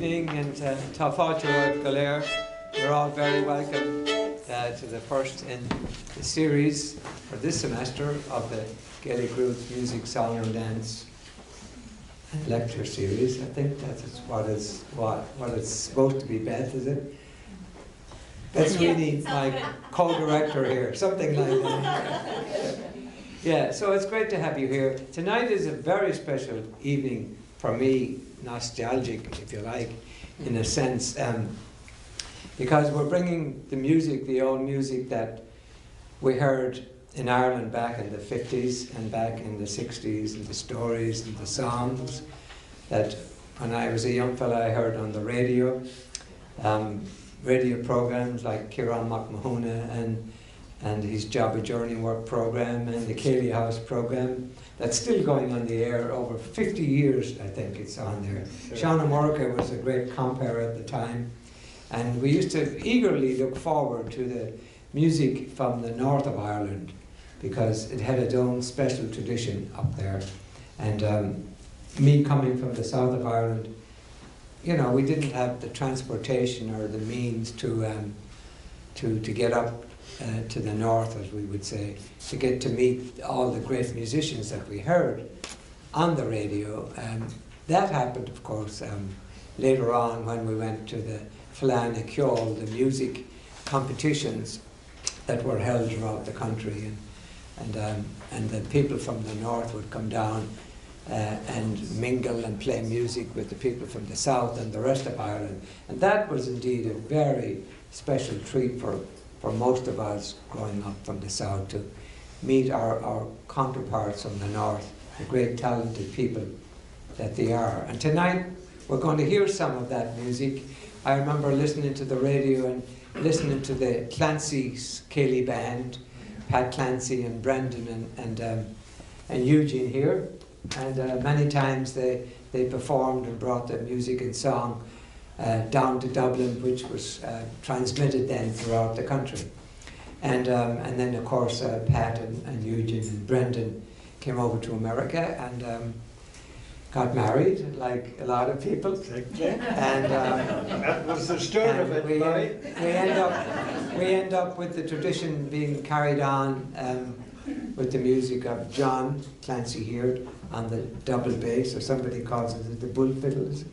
evening and tá fáilte Galer. You're all very welcome to the first in the series for this semester of the Gaelic Roots Music, Song and Dance lecture series. I think that's what it's supposed to be, Beth, is it? That's really my co-director here, something like that. Yeah, so it's great to have you here. Tonight is a very special evening for me, nostalgic, if you like, in a sense, because we're bringing the music, the old music that we heard in Ireland back in the 50s and back in the 60s, and the stories and the songs that when I was a young fella I heard on the radio, radio programs like Ciarán Mac Mahona and his Job Journey Work program and the Cayley House program that's still going on the air over 50 years, I think it's on there. Sure. Sean O'Murcha was a great compere at the time, and we used to eagerly look forward to the music from the north of Ireland because it had its own special tradition up there. And me coming from the south of Ireland, you know, we didn't have the transportation or the means to get up to the north, as we would say, to get to meet all the great musicians that we heard on the radio. That happened, of course, later on when we went to the Fleadh na Ceol, the music competitions that were held throughout the country, and the people from the north would come down and mingle and play music with the people from the south and the rest of Ireland. And that was indeed a very special treat for most of us growing up from the south, to meet our counterparts from the north, the great talented people that they are. And tonight we're going to hear some of that music. I remember listening to the radio and listening to the Clancy's Cayley band, Pat Clancy and Brendan and Eugene here. And many times they performed and brought the music and song down to Dublin, which was transmitted then throughout the country. And then, of course, Pat and Eugene and Brendan came over to America and got married, like a lot of people. Exactly. And that was the start of it, we end up with the tradition being carried on with the music of John Clancy here on the double bass, or somebody calls it the bull fiddles.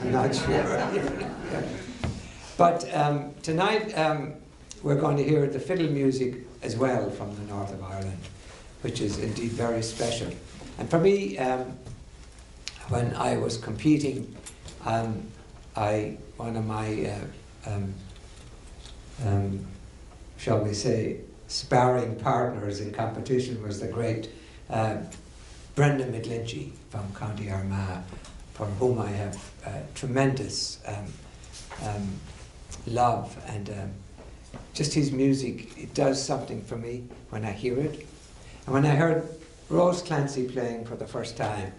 I'm not sure. Yeah. But tonight we're going to hear the fiddle music as well from the north of Ireland, which is indeed very special. And for me, when I was competing, one of my, shall we say, sparring partners in competition was the great Brendan McGlinchey from County Armagh, for whom I have tremendous love, and just his music, it does something for me when I hear it. And when I heard Rose Clancy playing for the first time,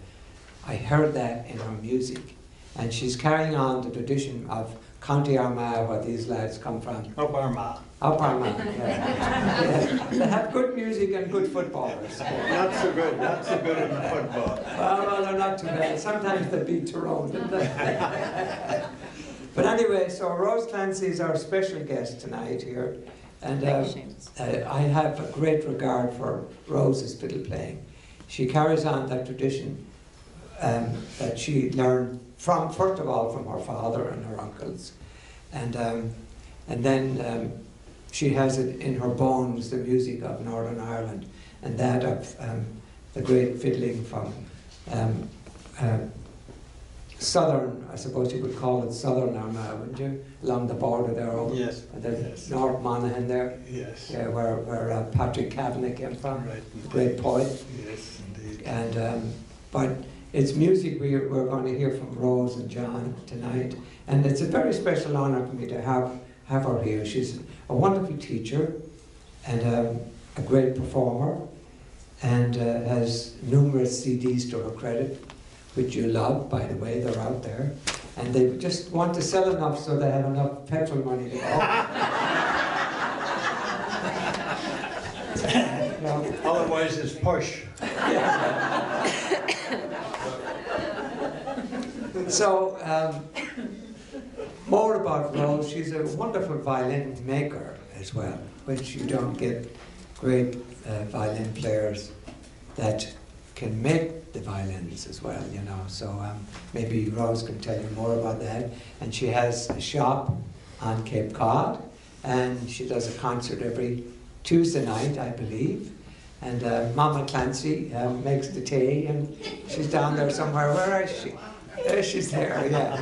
I heard that in her music, and she's carrying on the tradition of County Armagh, where these lads come from. Up Armagh. Up Armagh, yeah. Yeah. They have good music and good footballers. Not so good in the football. Well, they're not too bad. Sometimes they beat Tyrone, don't they? But anyway, so Rose Clancy is our special guest tonight here. And I have a great regard for Rose's fiddle playing. She carries on that tradition that she learned from, first of all, from her father and her uncles. And then she has it in her bones, the music of Northern Ireland, and that of the great fiddling from southern, I suppose you would call it southern Armagh, wouldn't you? Along the border there, over. Yes. And there's Yes. North Monaghan there. Yes. Yeah, where Patrick Kavanagh came from, Right. great poet. Yes, indeed. And but it's music we're going to hear from Rose and John tonight, and it's a very special honour for me to have her here. She's a wonderful teacher and a great performer, and has numerous CDs to her credit, which you love, by the way. They're out there, and they just want to sell enough so they have enough petrol money to go. No. Otherwise it's push. So, more about Rose. She's a wonderful violin maker as well, which you don't get great violin players that can make the violins as well, you know. So maybe Rose can tell you more about that. And she has a shop on Cape Cod, and she does a concert every Tuesday night, I believe. And Mama Clancy makes the tea, and she's down there somewhere. Where is she? There she's there, yeah.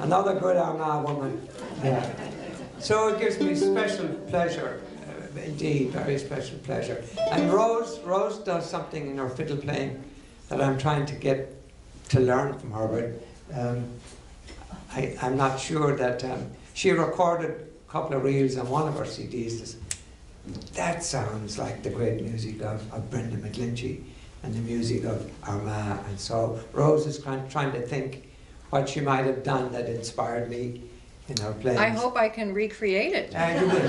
Another good Armagh woman, yeah. So it gives me special pleasure, indeed, very special pleasure. And Rose does something in her fiddle playing that I'm trying to get to learn from her, but I'm not sure that she recorded a couple of reels on one of her CDs. That sounds like the great music of Brenda McGlinchey and the music of Armagh. And so Rose is trying to think what she might have done that inspired me in her playing. I hope I can recreate it. You will.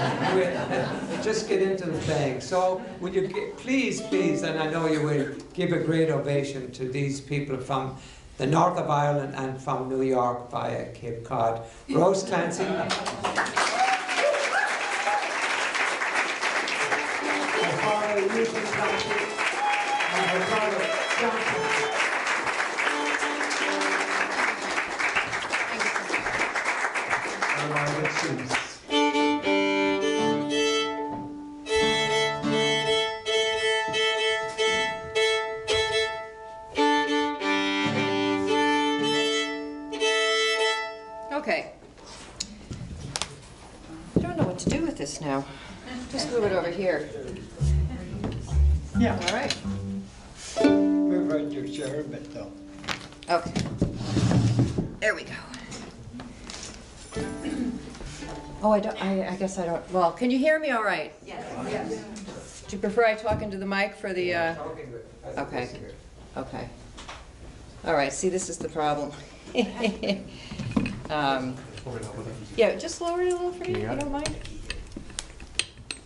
Just get into the playing. So would you please, and I know you will, give a great ovation to these people from the north of Ireland and from New York via Cape Cod. Rose Clancy. Okay. I don't know what to do with this now. Just move it over here. Yeah. All right. Move right your chair a bit though. Okay. There we go. Oh, I guess I don't, well, can you hear me all right? Yes. Do you prefer I talk into the mic for the, okay. Okay. All right, see, this is the problem. Yeah, just lower it a little for me, if you don't mind.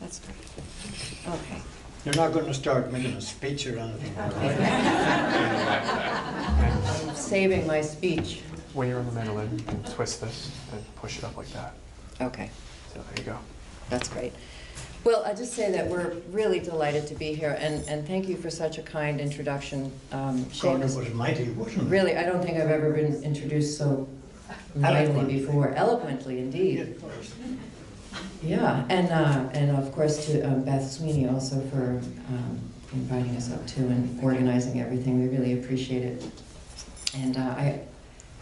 That's great. Okay. You're not going to start making a speech or anything. I'm saving my speech. When you're on the mandolin, you can twist this and push it up like that. Okay. So there you go. That's great. Well, I just say that we're really delighted to be here, and thank you for such a kind introduction. God, it Seamus, was mighty, wasn't it? really, I don't think I've ever been introduced so mightily before. Eloquently, indeed. Yeah, and of course to Beth Sweeney also for inviting us up too and organizing everything. We really appreciate it. And I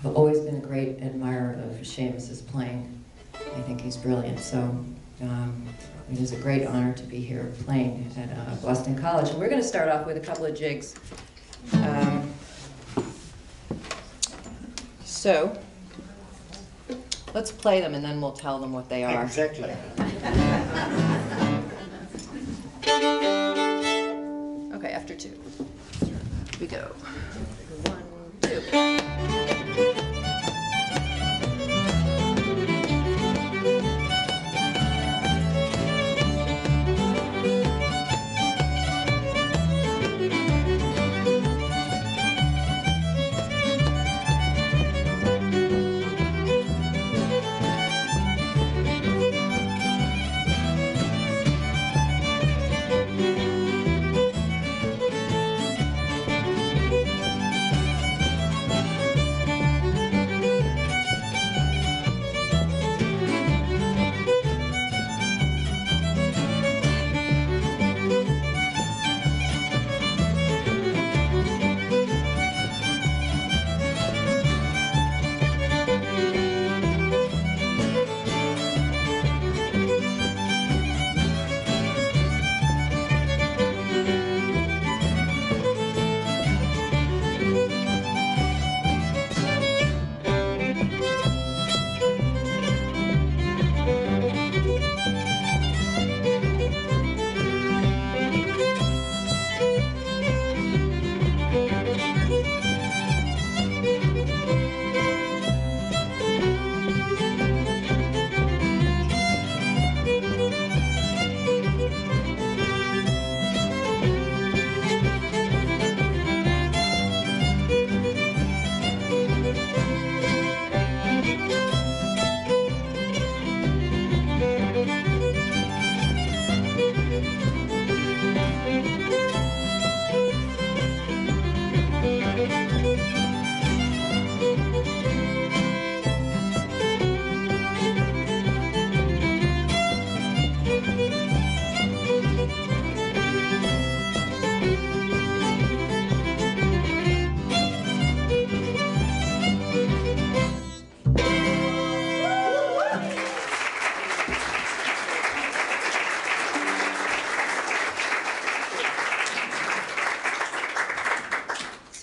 have always been a great admirer of Seamus's playing. I think he's brilliant. So it is a great honor to be here playing at Boston College. And we're going to start off with a couple of jigs. So let's play them and then we'll tell them what they are. Exactly. Okay, after two. Here we go. 1, 2.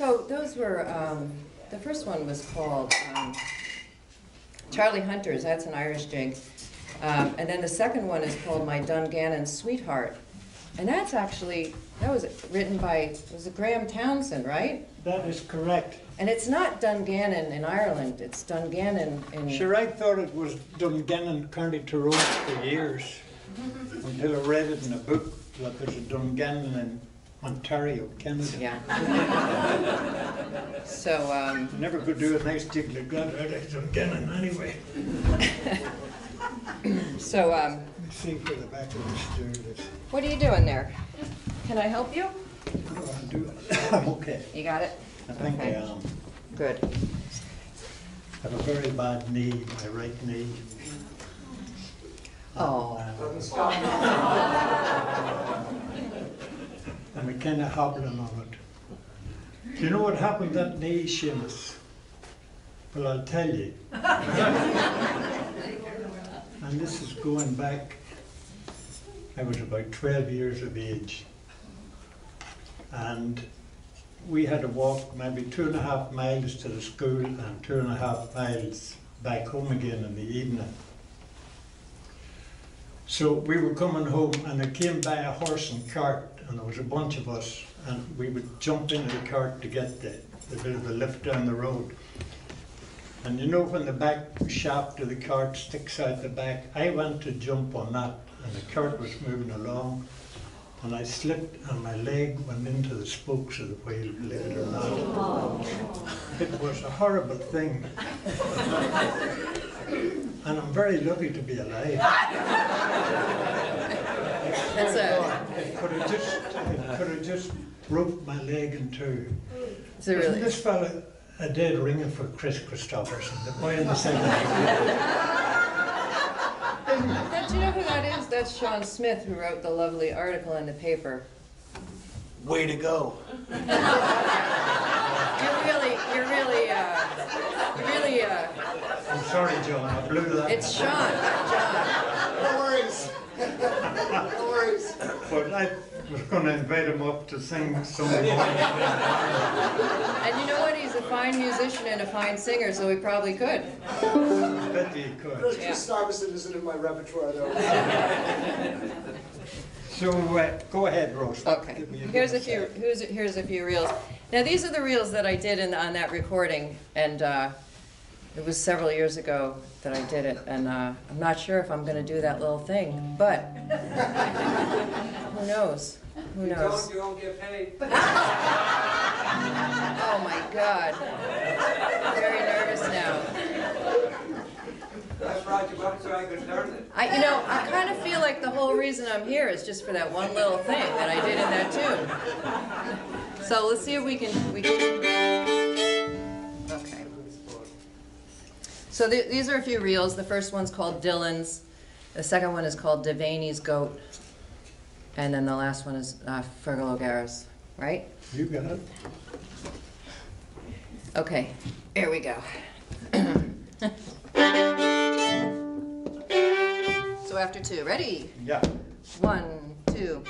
So those were, the first one was called Charlie Hunter's, that's an Irish jig. And then the second one is called My Dungannon Sweetheart. And that's actually, that was written by, was it Graham Townsend, right? That is correct. And it's not Dungannon in Ireland, it's Dungannon in... Sure, I thought it was Dungannon, County Tyrone for years, until I read it in a book that there's a Dungannon in Ontario, Canada. Yeah. So, I never could do a nice jig like that out of Dungannon anyway. so, Let me see for the back of the stool. what are you doing there? Can I help you? I'll do it. I'm okay. You got it? I think Okay. I am. Good. I have a very bad knee, my right knee. Oh. And we're kind of hobbling on it. Do you know what happened to that knee, Seamus? Well, I'll tell you. And this is going back, I was about 12 years of age. And we had to walk maybe 2.5 miles to the school and 2.5 miles back home again in the evening. So we were coming home and I came by a horse and cart and there was a bunch of us and we would jump into the cart to get the bit of the lift down the road. And you know when the back shaft of the cart sticks out the back, I went to jump on that and the cart was moving along and I slipped and my leg went into the spokes of the wheel, believe it or not. It was a horrible thing. And I'm very lucky to be alive. That's It could have just broke my leg in two. So Isn't really, this fella a dead ringer for Chris Christopherson, the boy in the second? do you know who that is? That's Sean Smith, who wrote the lovely article in the paper. Way to go. You're really, I'm sorry, John, I blew that. it's Sean, not John. No worries. No worries. But I was going to invite him up to sing some more. And you know what? He's a fine musician and a fine singer, so he probably could. I bet you could. Chris Stuyvesant isn't in my repertoire, though. So go ahead, Rose. Okay. Give me Here's a good few. set. Here's a few reels. Now these are the reels that I did on that recording, and it was several years ago that I did it, and I'm not sure if I'm going to do that little thing, but who knows? Who knows? You won't get paid. Oh my God! I'm very nervous now. I brought you up so I could learn it. I kind of feel like the whole reason I'm here is just for that one little thing that I did in that tune. So let's see if we can. Okay. So these are a few reels. The first one's called Dylan's. The second one is called Devaney's Goat. And then the last one is Fergal O'Gara's, right? You got it. Okay, here we go. So after two, ready? Yeah. 1, 2.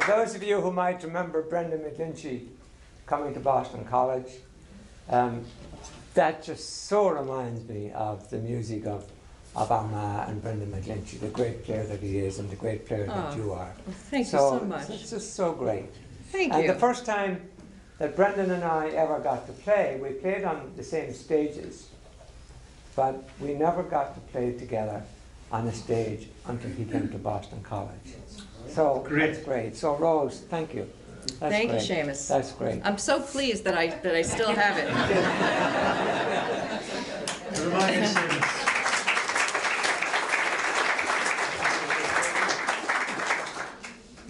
For those of you who might remember Brendan McGlinchey coming to Boston College, that just so reminds me of the music of Armagh and Brendan McGlinchey, the great player that he is and the great player that you are. Well, thank you so much. It's just so great. Thank And you. the first time that Brendan and I ever got to play, we played on the same stages, but we never got to play together on a stage until he came to Boston College. So that's great. So Rose, thank you. That's Thank great. you, Seamus. That's great. I'm so pleased that I still have it. Remind us, Seamus.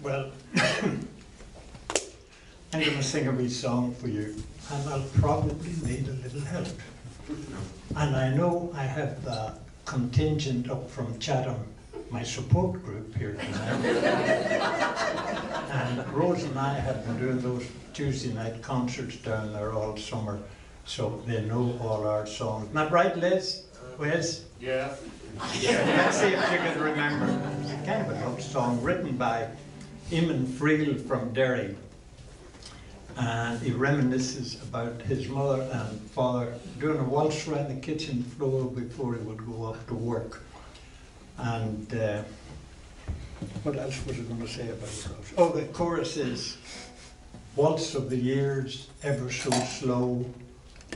Well, I'm going to sing a wee song for you, and I'll probably need a little help. And I know I have the contingent up from Chatham, my support group here tonight. And Rose and I have been doing those Tuesday night concerts down there all summer, so they know all our songs. Not right, Liz? Wes? Yeah. Let's see if you can remember. It's kind of a love song written by Eamon Friel from Derry. And he reminisces about his mother and father doing a waltz around the kitchen floor before he would go off to work. And what else was I going to say about it? Oh, the chorus is, waltz of the years, ever so slow,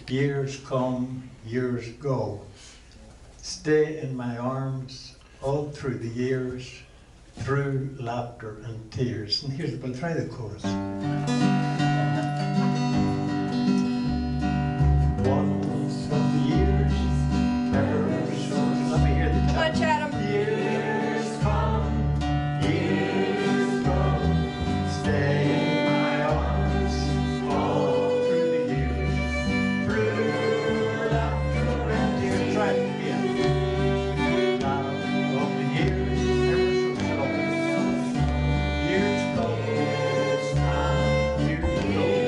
years come, years go. Stay in my arms all through the years, through laughter and tears. And here's, we'll try the chorus. Waltz of the years, ever so slow. Let me hear the Come on, Chatham. years come, years go, stay in my arms, all through the years, through laughter and tears. Try it again. Now of the years, ever so slow, years come, and years go.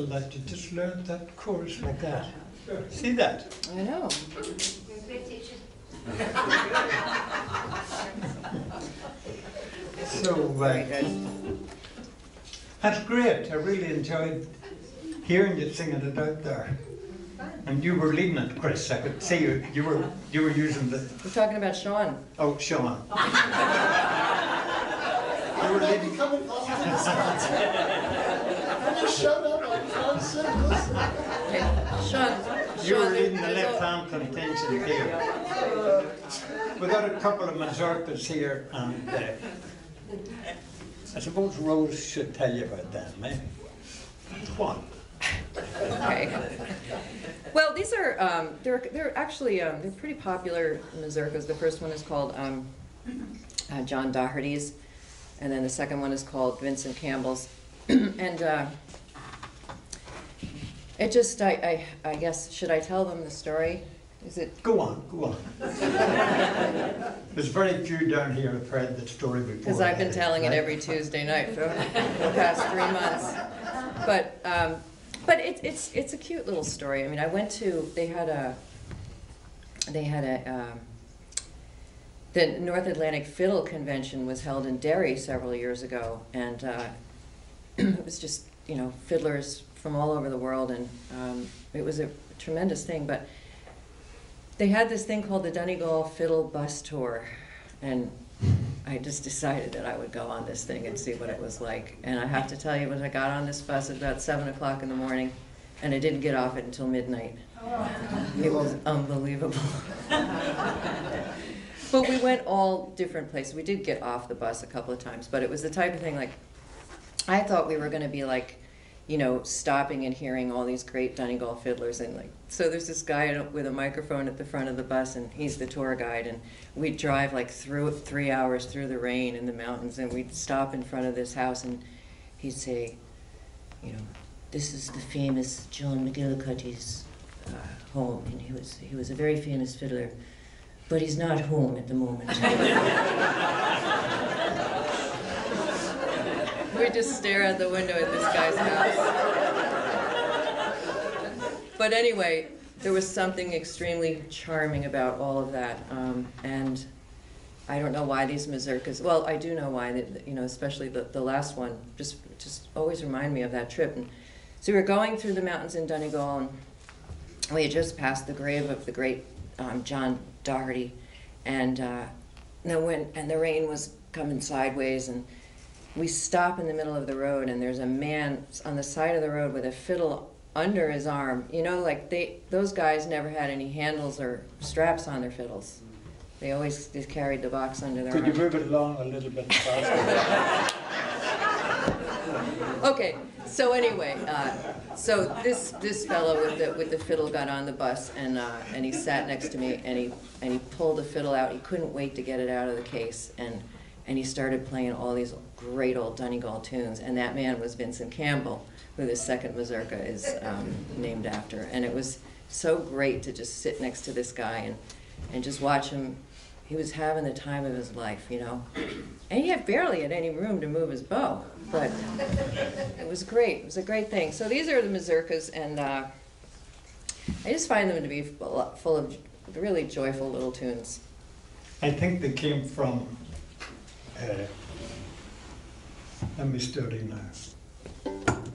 wonderful that you just learned that chorus like that. See that? I know. So, that's great. I really enjoyed hearing you singing it out there. And you were leading it, Chris. I could see you. You were using the. We're talking about Sean. Oh, Sean. You were leading. Coming off to the spots. And you shut up, I'm trying to sing, listen. Okay, Sean. You were Sean, leading the there's left hand contention here. We got a couple of mazurkas here, and I suppose Rose should tell you about them, maybe. One. Okay. Well, these are they're actually they're pretty popular mazurkas. The first one is called John Doherty's, and then the second one is called Vincent Campbell's, and it just I guess, should I tell them the story? Is it? Go on, go on. There's very few down here who've heard the story before. Because I've been telling it every Tuesday night for the past 3 months. But it's a cute little story. I mean, I went to, they had a the North Atlantic Fiddle Convention was held in Derry several years ago, and it was just, you know, fiddlers from all over the world, and it was a tremendous thing. But they had this thing called the Donegal Fiddle Bus Tour, and I just decided that I would go on this thing and see what it was like. And I have to tell you, when I got on this bus at about 7 o'clock in the morning, and I didn't get off it until midnight. It was unbelievable. But we went all different places. We did get off the bus a couple of times, but it was the type of thing, like, I thought we were going to be like, you know, stopping and hearing all these great Donegal fiddlers, and like, so there's this guy with a microphone at the front of the bus, and he's the tour guide, and we'd drive like through 3 hours through the rain in the mountains, and we'd stop in front of this house, and he'd say, you know, this is the famous John McGillicuddy's home, and he was a very famous fiddler, but he's not home at the moment. We just stare out the window at this guy's house. But anyway, there was something extremely charming about all of that, and I don't know why these mazurkas. Well, I do know why. That, you know, especially the last one, just always remind me of that trip. And so we were going through the mountains in Donegal, and we had just passed the grave of the great John Doherty, and the rain was coming sideways, and we stop in the middle of the road, and there's a man on the side of the road with a fiddle under his arm. You know, like those guys never had any handles or straps on their fiddles. They always just carried the box under their arm. Could you move it along a little bit faster? Okay, so anyway, so this fellow with the fiddle got on the bus, and he sat next to me, and he pulled the fiddle out. He couldn't wait to get it out of the case, and he started playing all these great old Donegal tunes, and that man was Vincent Campbell, who the second mazurka is named after. And it was so great to just sit next to this guy and just watch him. He was having the time of his life, you know. And he barely had any room to move his bow, but it was great. It was a great thing. So these are the mazurkas, and I just find them to be full of really joyful little tunes. I think they came from, let me study now.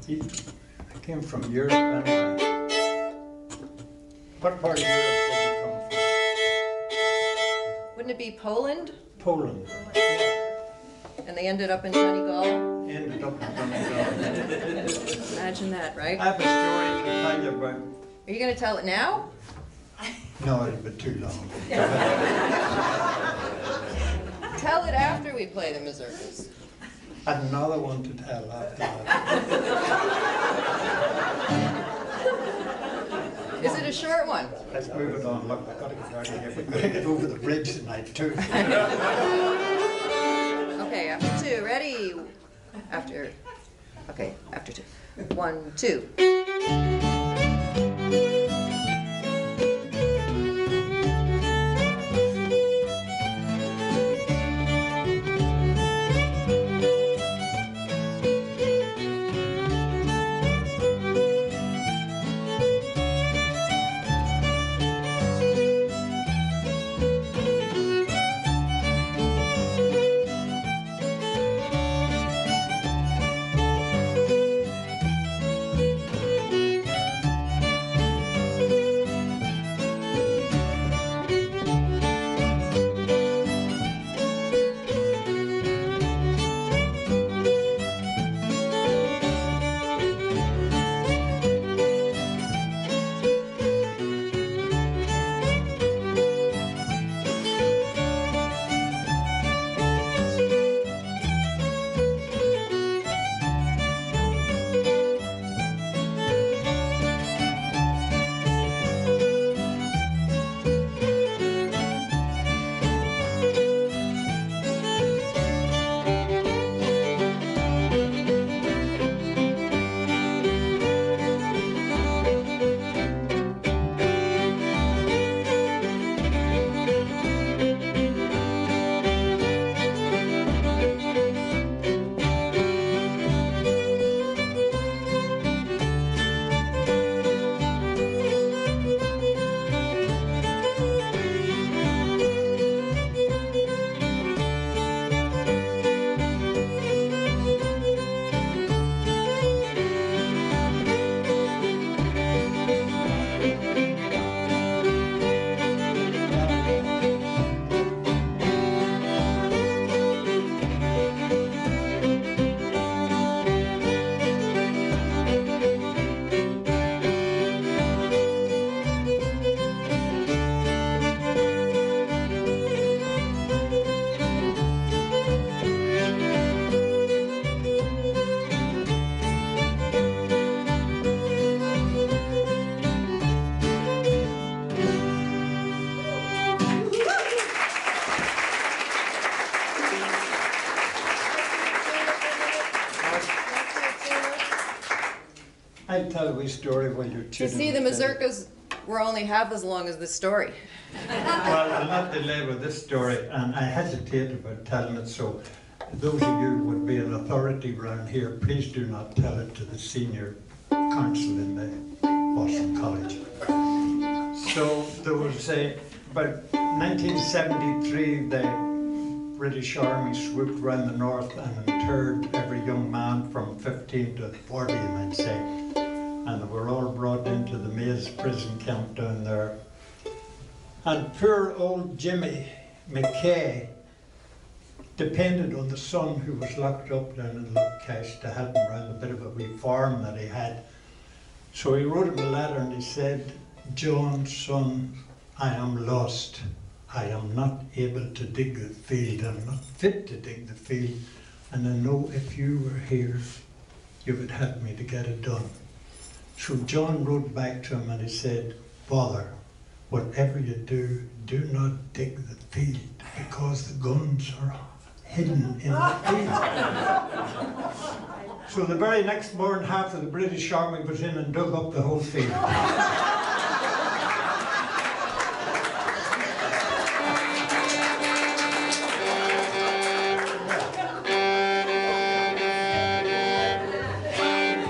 They came from Europe anyway. What part of Europe did they come from? Wouldn't it be Poland? Poland. And they ended up in Donegal? Ended up in Donegal. Imagine that, right? I have a story to tell you about. Are you going to tell it now? No, it'll be too long. Tell it after we play the mazurkas. I had another one to tell after that. Is it a short one? Let's move it on. Look, I've got to get out of here. We've got to get over the bridge tonight, too. Okay, after two. Ready? After. Okay, after two. 1, 2. tell a wee story while you're You tuning see, the with Eddie? mazurkas were only half as long as the story. Well, I'll not delay with this story, and I hesitate about telling it, so those of you who would be an authority around here, please do not tell it to the senior council in the Boston College. So there was about 1973, the British Army swooped around the north and interred every young man from 15 to 40, you might say. And they were all brought into the Maze prison camp down there. And poor old Jimmy McKay depended on the son who was locked up down in Lockcash to help him around a bit of a wee farm that he had. So he wrote him a letter and he said, "John, son, I am lost. I am not able to dig the field. I'm not fit to dig the field. And I know if you were here, you would help me to get it done." So John wrote back to him and he said, "Father, whatever you do, do not dig the field because the guns are hidden in the field." So the very next morning, half of the British Army was in and dug up the whole field.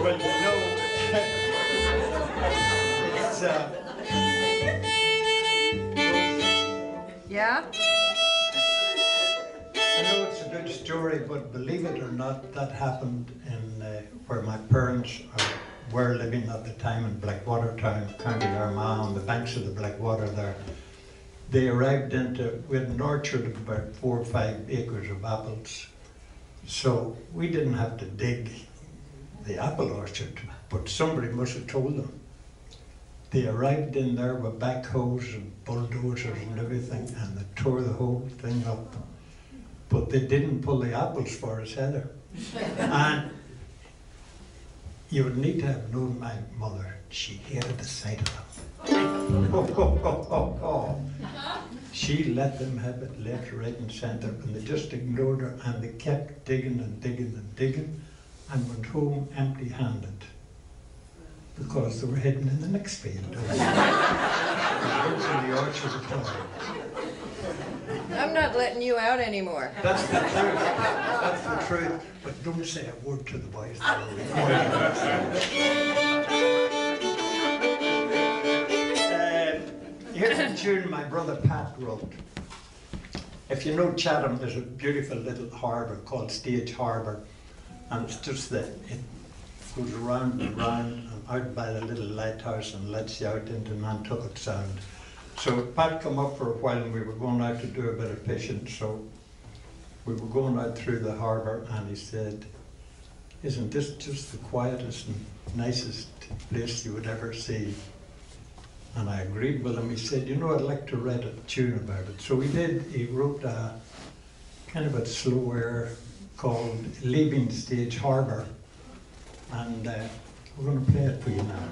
Well, you know, it's, Yeah? I know it's a good story, but believe it or not, that happened in where my parents were living at the time in Blackwater Town, County Armagh, on the banks of the Blackwater there. They arrived we had an orchard of about 4 or 5 acres of apples. So we didn't have to dig the apple orchard, but somebody must have told them. They arrived in there with backhoes and bulldozers and everything, and they tore the whole thing up. But they didn't pull the apples for us either. And you would need to have known my mother. She hated the sight of them. She let them have it left, right and centre, and they just ignored her, and they kept digging and digging and digging, and went home empty-handed because they were hidden in the next field. Those in the orchard at all. I'm not letting you out anymore. That's the truth. That's the truth. But don't say a word to the boys. Here's a tune my brother Pat wrote. If you know Chatham, there's a beautiful little harbour called Stage Harbour, and it's just that it goes around and round and out by the little lighthouse and lets you out into Nantucket Sound. So Pat come up for a while and we were going out to do a bit of fishing, so we were going out through the harbour and he said, "Isn't this just the quietest and nicest place you would ever see?" And I agreed with him. He said, "You know, I'd like to write a tune about it." So we did. He wrote a kind of a slow air called Leaving Stage Harbour, and we're going to play it for you now.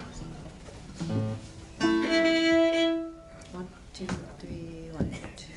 1, 2, 3, 1, 2.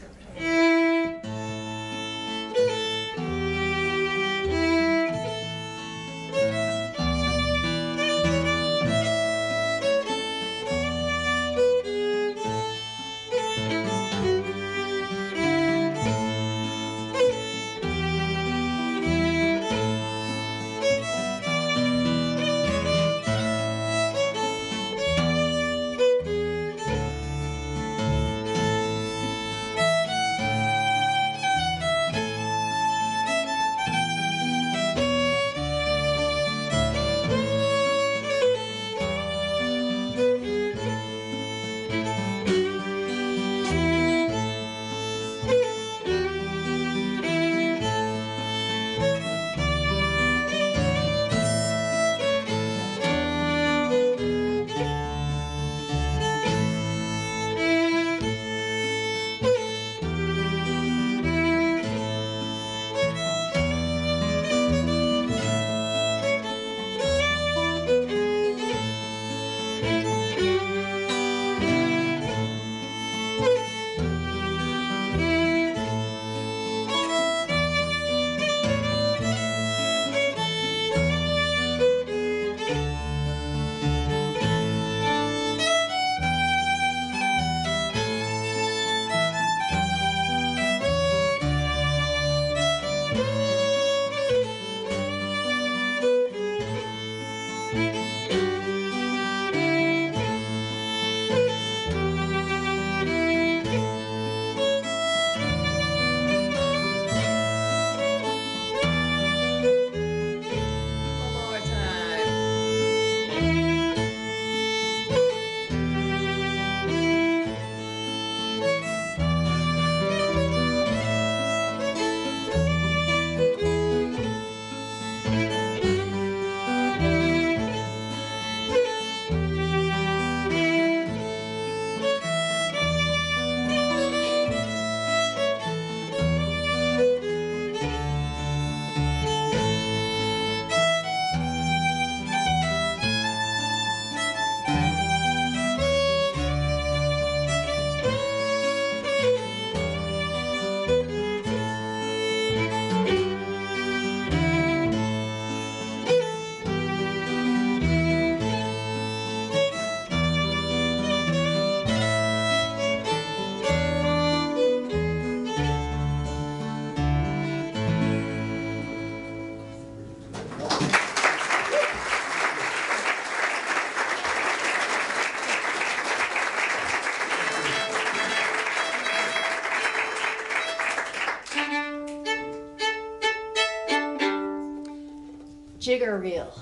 Jig or reel?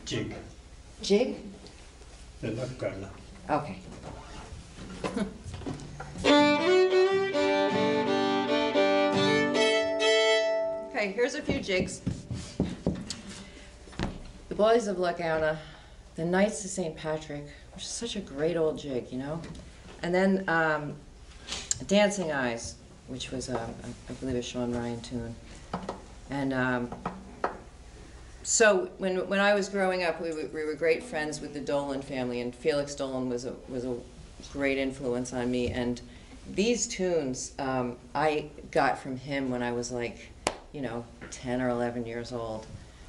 Jig. Jig? The look girl. Okay. Okay, here's a few jigs. The Boys of Lookouta, The Knights of St. Patrick, which is such a great old jig, you know? And then Dancing Eyes, which was, I believe, a Sean Ryan tune. And so when I was growing up, we were great friends with the Dolan family, and Felix Dolan was a great influence on me. And these tunes I got from him when I was like, 10 or 11 years old.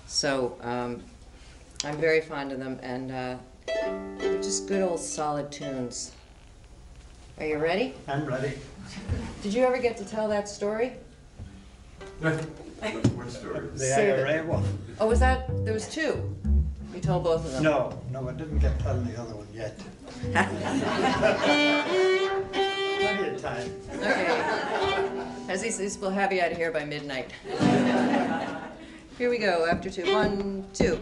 So I'm very fond of them, and they're just good old solid tunes. Are you ready? I'm ready. Did you ever get to tell that story? What story? The Save it. IRA one. Oh, was that, there was two? You told both of them? No, I didn't get telling the other one yet. Plenty of time. Okay. As he says, we'll have you out of here by midnight. Here we go, after two. 1, 2.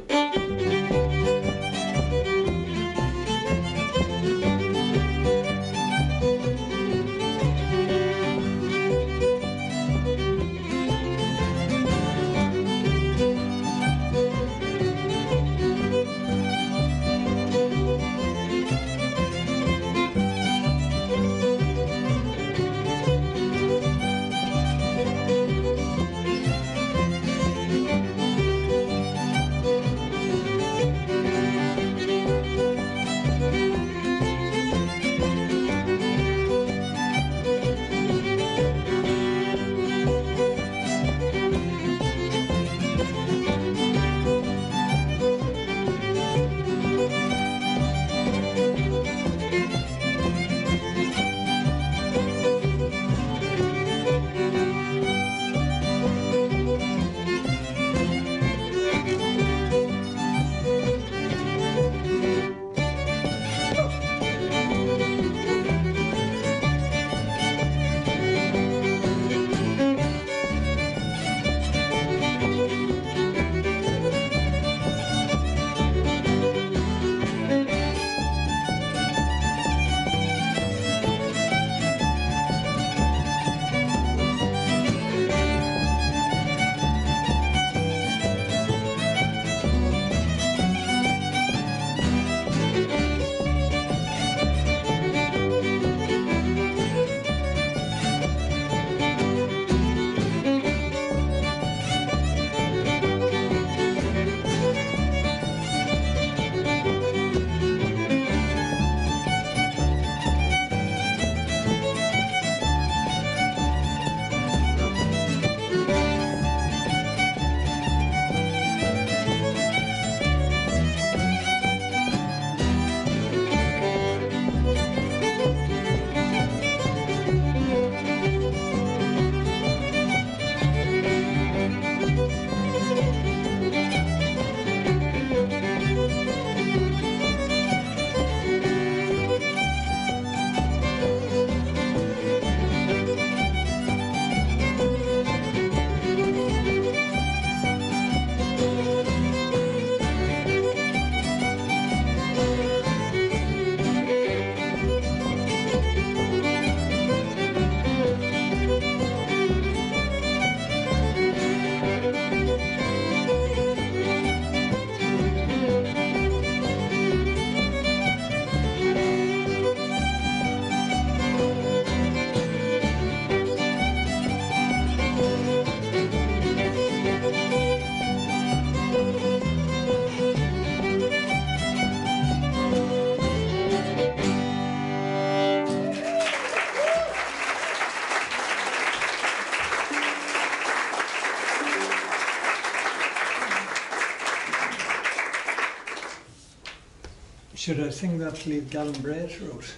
Should I sing that Slieve Gallon Braes wrote?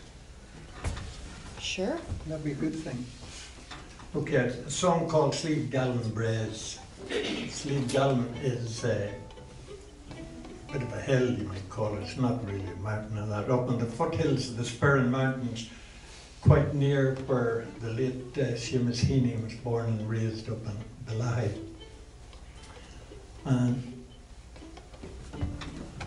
Sure. That'd be a good thing. Okay, a song called Slieve Gallon Braes. Slieve Gallon is a bit of a hill, you might call it. It's not really a mountain and that. Up in the foothills of the Spurren Mountains, quite near where the late Seamus Heaney was born and raised up in Bellaghy. And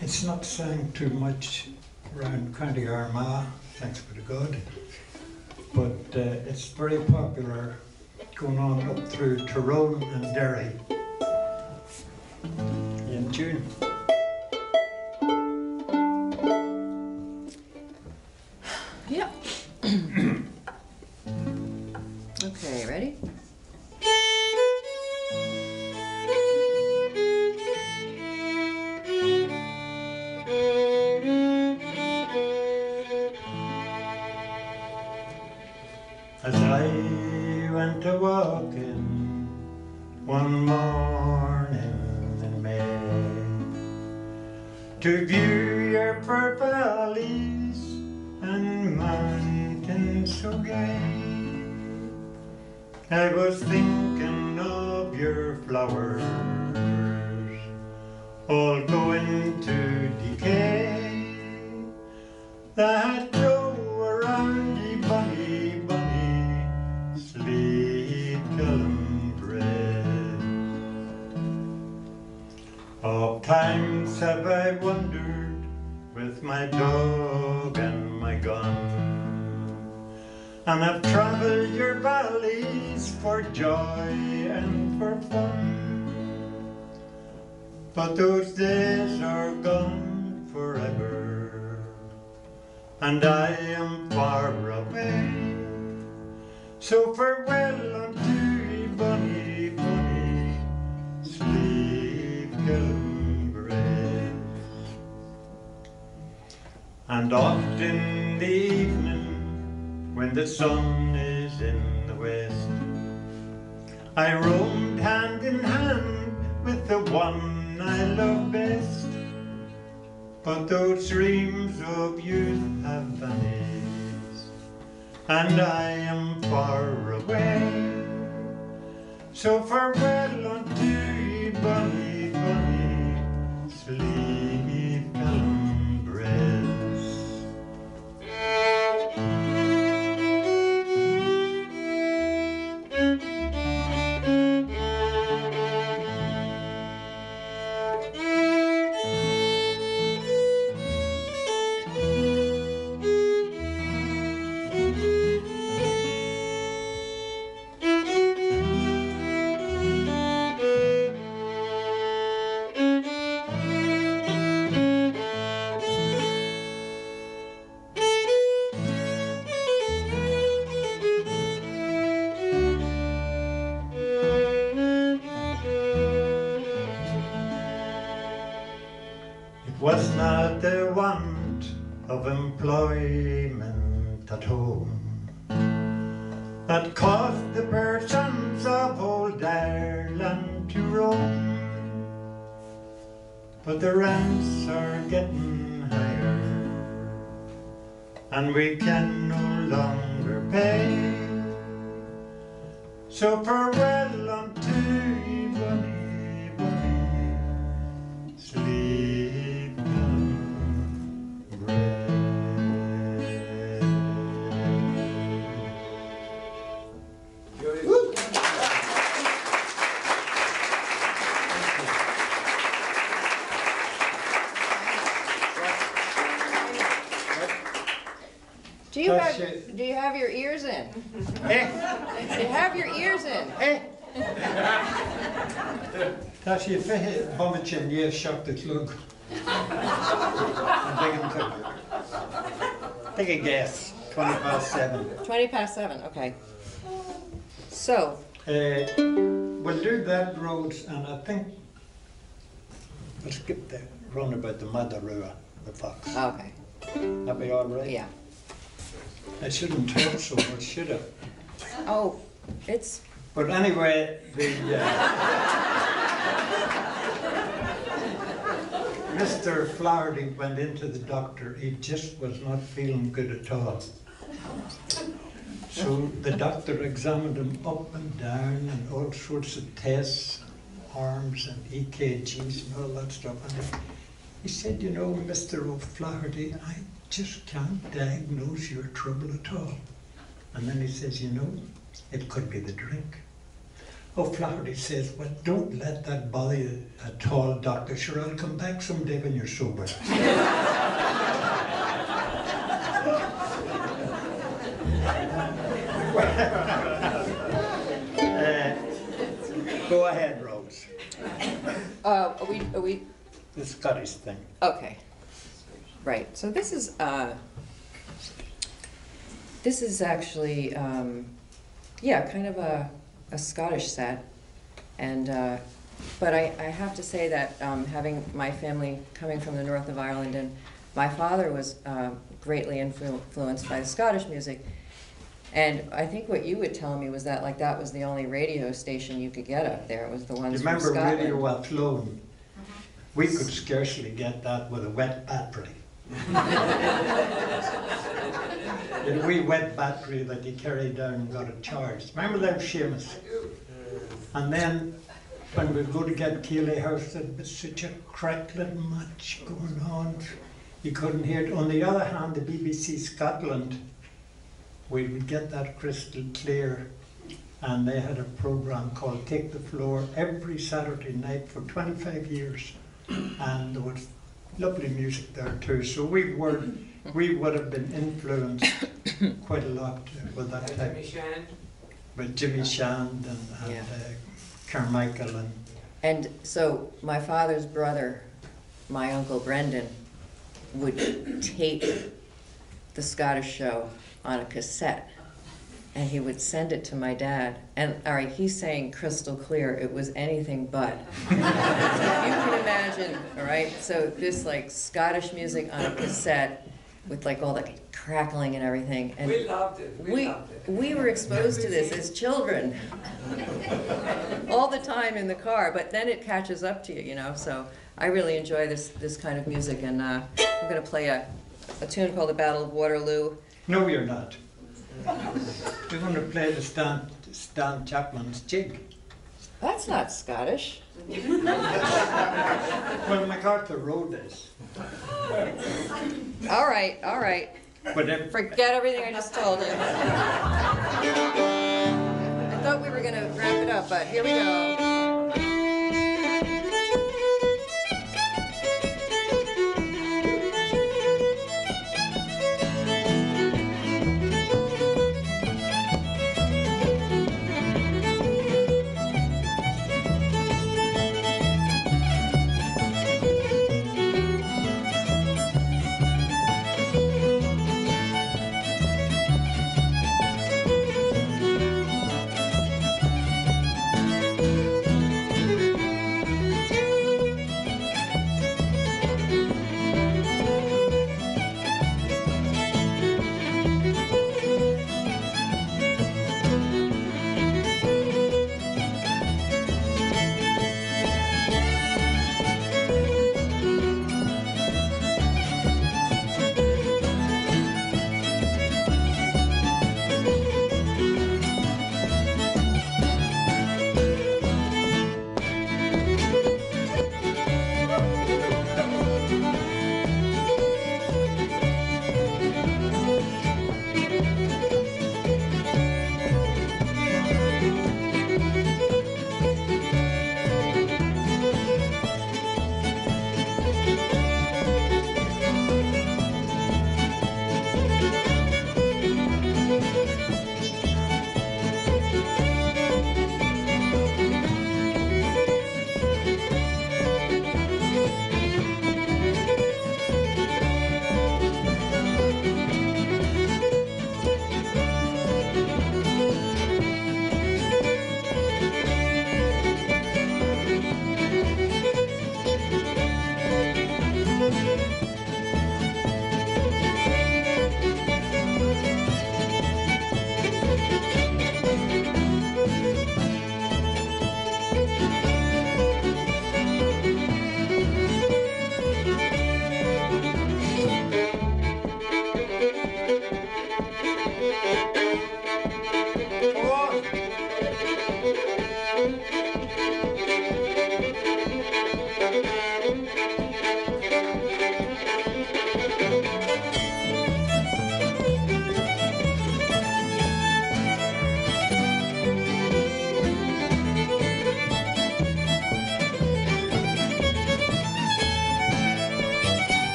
it's not sang too much around County Armagh, thanks be to God, but it's very popular going on up through Tyrone and Derry in June. Yep. Okay, ready? As I went a walking one morning in May to view your purple valleys and mountains so gay, I was thinking of your flowers all going to decay that grow around the bonny, bonny sleep kiln breast. Oft times have I wandered with my dog and my gun, and I've travelled your valleys for joy and for fun. But those days are gone forever, and I am far away. So farewell unto ye bonny, bonny sleep kiln breast. And oft in the evening, when the sun is in the west, I roamed hand in hand with the one I love best. But those dreams of youth have vanished, and I am far away. So farewell unto ye bonny, bonny sleep kiln breast. Was not the want of employment at home that caused the persons of old Ireland to roam, but the rents are getting higher, and we can no longer pay. So farewell unto ye bonny, bonny sleep breast. Do you have your ears in? Eh? Do you have your ears in? Eh? Tá sé fithe bommage níomh seachta clúg. Take a guess. 7:20. 7:20, okay. So, We'll do that road, and I think we'll skip the roundabout the Madarua, the Fox. okay, That be all right? yeah. I shouldn't talk so much, should I? Oh, it's, But anyway, Mr. Flaherty went into the doctor. He just was not feeling good at all. So the doctor examined him up and down and all sorts of tests, arms and EKGs and all that stuff. And he said, you know, Mr. O'Flaherty, I just can't diagnose your trouble at all. And then he says, you know, it could be the drink. O'Flaherty says, well, don't let that bother you at all, Doctor. Sure, I'll come back someday when you're sober. Go ahead, Rose. Are we, The Scottish thing. okay. Right, so this is actually, yeah, kind of a Scottish set. And, but I have to say that having my family coming from the north of Ireland, and my father was greatly influenced by the Scottish music. And I think what you would tell me was that like that was the only radio station you could get up there. It was the ones from Remember Scotland. Radio Athlone? We could scarcely get that with a wet battery. A wee wet battery that you carried down and got it charged. Remember that, Seamus? And then when we'd go to get Keeley House, there'd be such a crackling match going on. You couldn't hear it. On the other hand, the BBC Scotland, we would get that crystal clear, and they had a programme called Take the Floor every Saturday night for 25 years. And there was lovely music there too. So we would have been influenced quite a lot with that type. Jimmy Shand. With Jimmy Shand and Yeah. Carmichael and And so my father's brother, my uncle Brendan, would tape the Scottish show on a cassette, and he would send it to my dad. And all right, he's saying crystal clear, it was anything but. So you can imagine, all right, so this like Scottish music on a cassette with like all the crackling and everything. And We loved it. we were exposed to this as children all the time in the car, but then it catches up to you, you know. So I really enjoy this kind of music, and I'm going to play a tune called The Battle of Waterloo. no, you're not. We're going to play the Stan Chapman's Jig. That's not Scottish. Well, MacArthur wrote this. All right, all right. But if, Forget everything I just told you. I thought we were going to wrap it up, but here we go.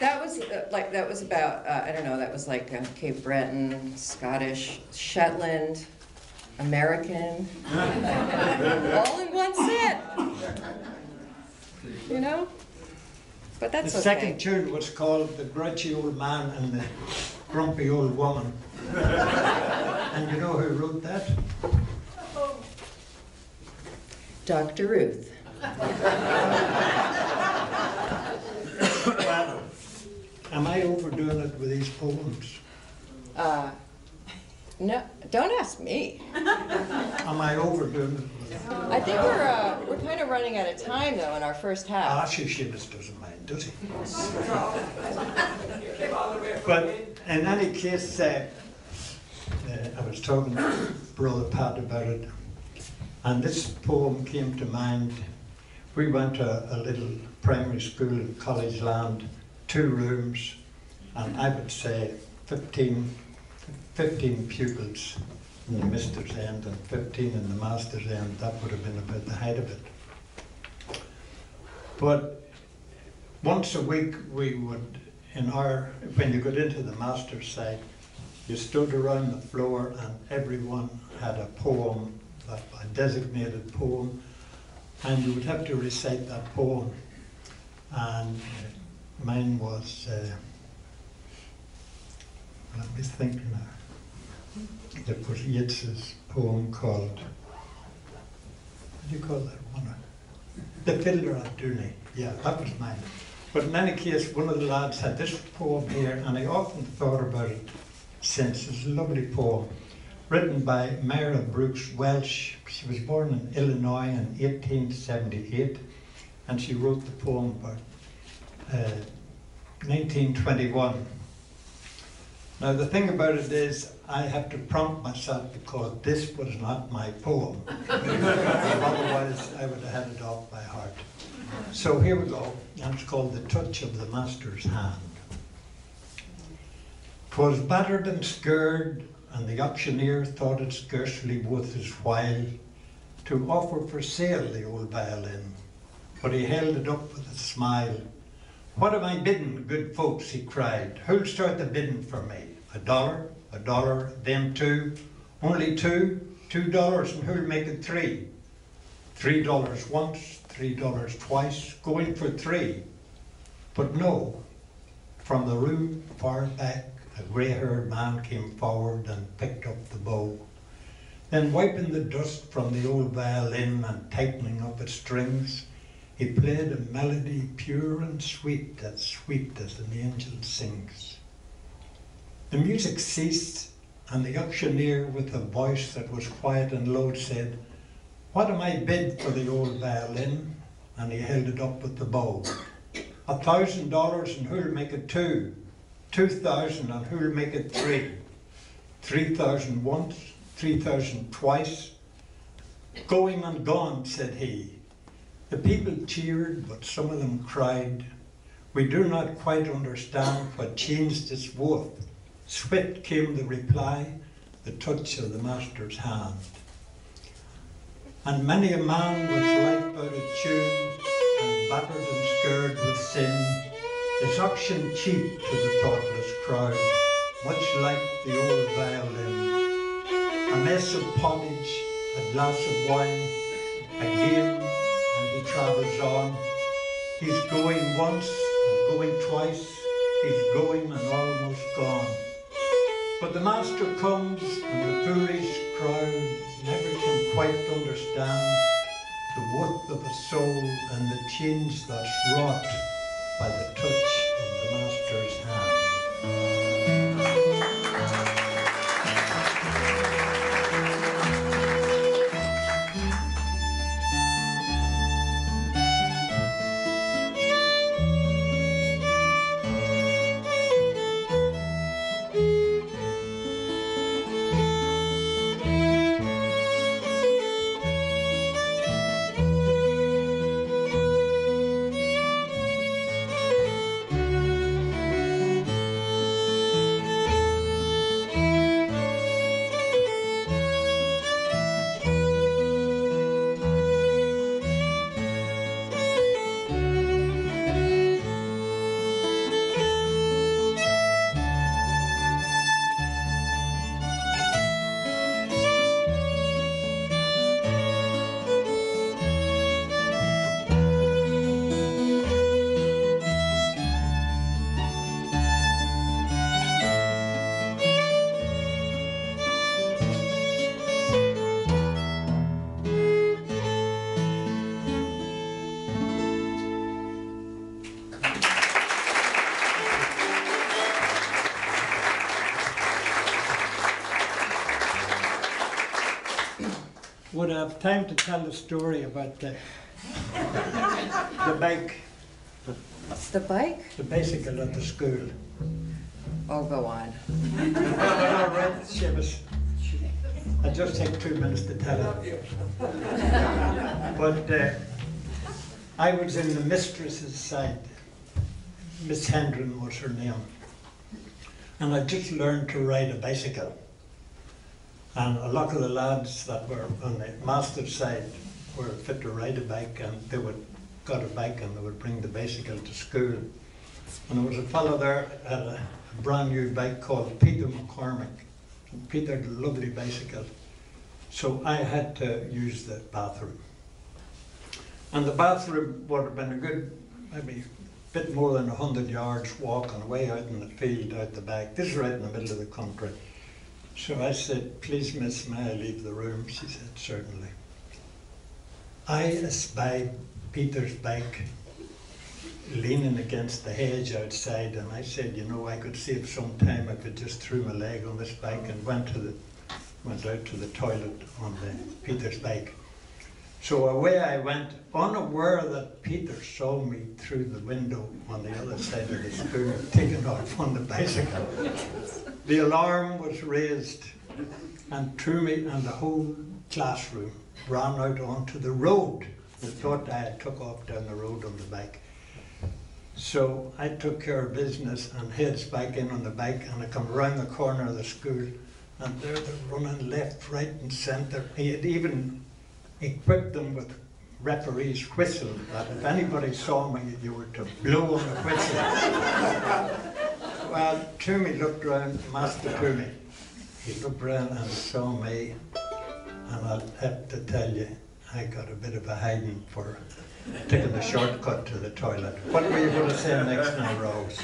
That was that was about, I don't know, that was like Cape Breton, Scottish, Shetland, American, all in one set. You know? But that's The okay. second tune was called The Grouchy Old Man and the Grumpy Old Woman. And you know who wrote that? Dr. Ruth. Well, am I overdoing it with these poems? No, don't ask me. Am I overdoing it with I think we're kind of running out of time though in our first half. Seamus doesn't mind, does he? But in any case, I was talking to Brother Pat about it, and this poem came to mind. We went to a little primary school in College Land, 2 rooms, and I would say 15 pupils in the mister's end and 15 in the master's end. That would have been about the height of it. But once a week we would, when you got into the master's side, you stood around the floor and everyone had a poem, a designated poem, and you would have to recite that poem. And mine was, let me think now. It was Yeats's poem called, what do you call that one? The Fiddler of Dooney. Yeah, that was mine. But in any case, one of the lads had this poem here, and I often thought about it since. It's a lovely poem, written by Myra Brooks Welsh. She was born in Illinois in 1878, and she wrote the poem about 1921. Now the thing about it is, I have to prompt myself because this was not my poem. Otherwise, I would have had it off by heart. So here we go, and it's called The Touch of the Master's Hand. 'Twas battered and scared, and the auctioneer thought it scarcely worth his while to offer for sale the old violin, but he held it up with a smile. "What am I bidding, good folks?" he cried. "Who'll start the bidding for me? $1, $1, them 2, only 2, $2, and who'll make it 3? $3 once, $3 twice, going for 3. But no, from the room far back, a grey-haired man came forward and picked up the bow. Then wiping the dust from the old violin and tightening up its strings, he played a melody pure and sweet as an angel sings. The music ceased, and the auctioneer, with a voice that was quiet and low, said, "What am I bid for the old violin?" And he held it up with the bow. $1,000, and who'll make it 2? 2,000, and who'll make it 3? 3,000 once, 3,000 twice. "Going and gone," said he. The people cheered, but some of them cried, "We do not quite understand what changed its worth." Swift came the reply, "The touch of the master's hand." And many a man with life out of tune and battered and scared with sin is auctioned cheap to the thoughtless crowd, much like the old violin. A mess of pottage, a glass of wine, a game, and he travels on. He's going once and going twice, he's going and almost gone. But the master comes, and the foolish crowd never can quite understand the worth of a soul and the change that's wrought by the touch of the master's hand. would have time to tell the story about the bike, The bike? the bicycle at the school. Oh, go on. All right, Seamus. I just take 2 minutes to tell it. But I was in the mistress's side. Miss Hendren was her name. And I just learned to ride a bicycle. And a lot of the lads that were on the master's side were fit to ride a bike, and they would got a bike and they would bring the bicycle to school. And there was a fellow there that had a brand new bike called Peter McCormick. And Peter had a lovely bicycle. So I had to use the bathroom. And the bathroom would have been a good, maybe a bit more than 100 yards walking away out in the field, out the back. This is right in the middle of the country. So I said, please miss, may I leave the room? She said, certainly. I espied Peter's bike leaning against the hedge outside, and I said, you know, I could save some time if I just threw my leg on this bike and went out to the toilet on the Peter's bike. So away I went, unaware that Peter saw me through the window on the other side of the school, taking off on the bicycle. The alarm was raised, and Toomey and the whole classroom ran out onto the road. They thought I had took off down the road on the bike. So I took care of business and heads back in on the bike, and I come around the corner of the school, and there they're running left, right and centre. He had even equipped them with referee's whistle, that if anybody saw me, you were to blow on the whistle. Well, Toomey looked round, Master Toomey, he looked round and saw me, and I'll have to tell you, I got a bit of a hiding for taking the shortcut to the toilet. What were you going to say next now, Rose?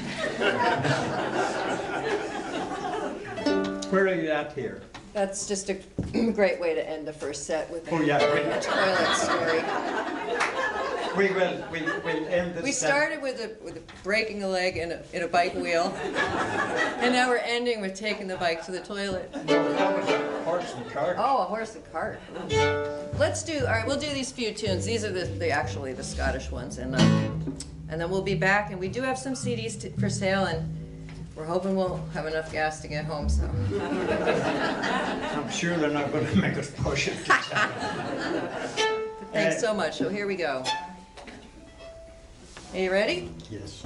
Where are you at here? That's just a great way to end the first set with a, Oh yeah, a toilet story. we'll end this. We started with a breaking a leg in a bike wheel, and now we're ending with taking the bike to the toilet. No, that was a horse and cart. Oh, a horse and cart. Let's do. All right, we'll do these few tunes. These are actually the Scottish ones, and then we'll be back. And we do have some CDs for sale, and we're hoping we'll have enough gas to get home. So. I'm sure they're not going to make us push it. Thanks so much. So here we go. Are you ready? Yes.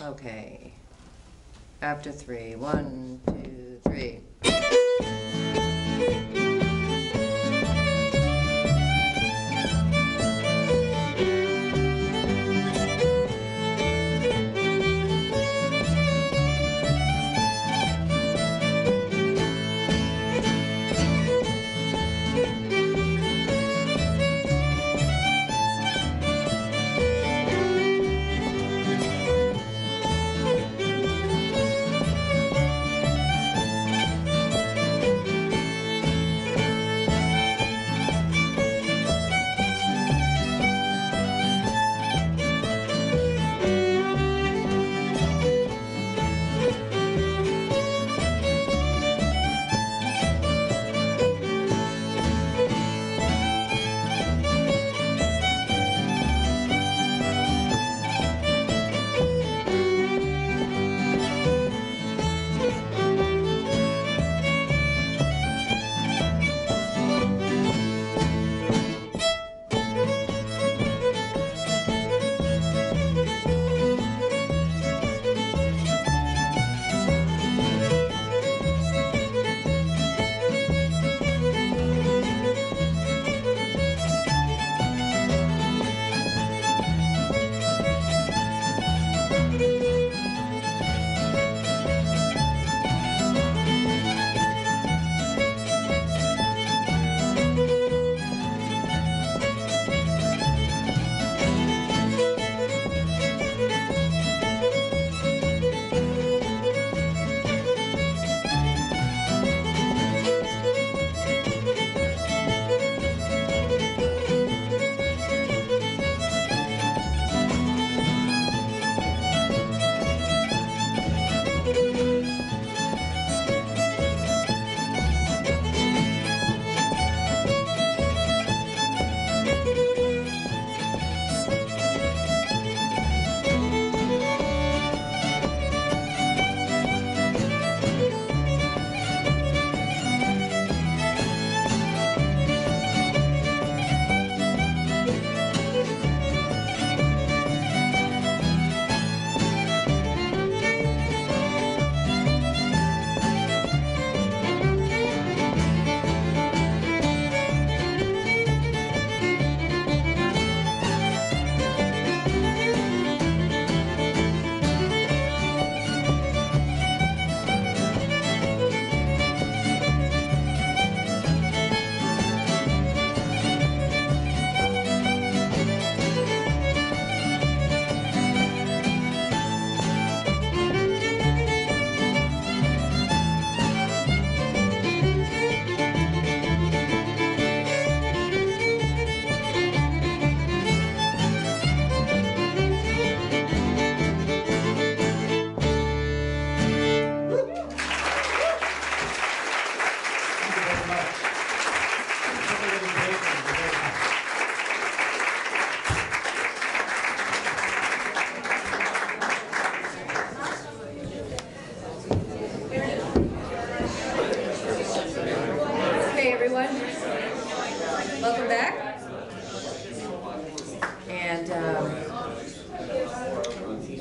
Okay. After 3, 1, 2, 3.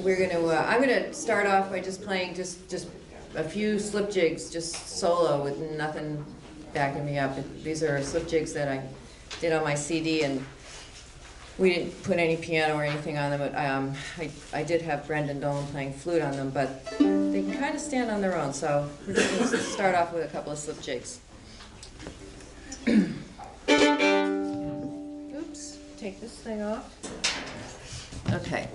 we're gonna, I'm gonna start off by just playing just a few slip jigs, just solo with nothing backing me up. These are slip jigs that I did on my CD, and we didn't put any piano or anything on them, but I did have Brendan Dolan playing flute on them, but they can kind of stand on their own, so we're just going to start off with a couple of slip jigs. Oops, take this thing off. Okay.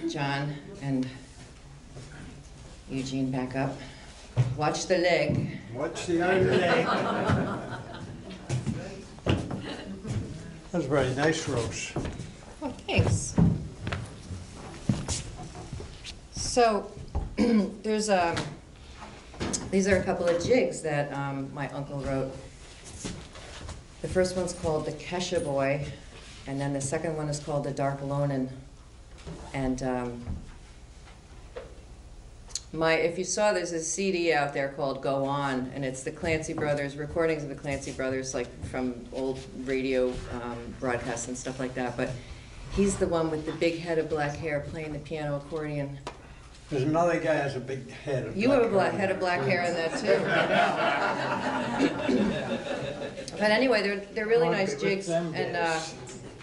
John and Eugene back up. Watch the leg. Watch the other leg. That's very nice, Rose. Oh, thanks. So there's these are a couple of jigs that my uncle wrote. The first one's called the Kesha Boy, and then the second one is called the Dark Lonin. And if you saw, there's a CD out there called Go On, and it's the Clancy Brothers, recordings of the Clancy Brothers, like from old radio broadcasts and stuff like that. But he's the one with the big head of black hair playing the piano accordion. There's another guy has a big head of You have a head of black hair in that too. But anyway, they're really nice jigs. And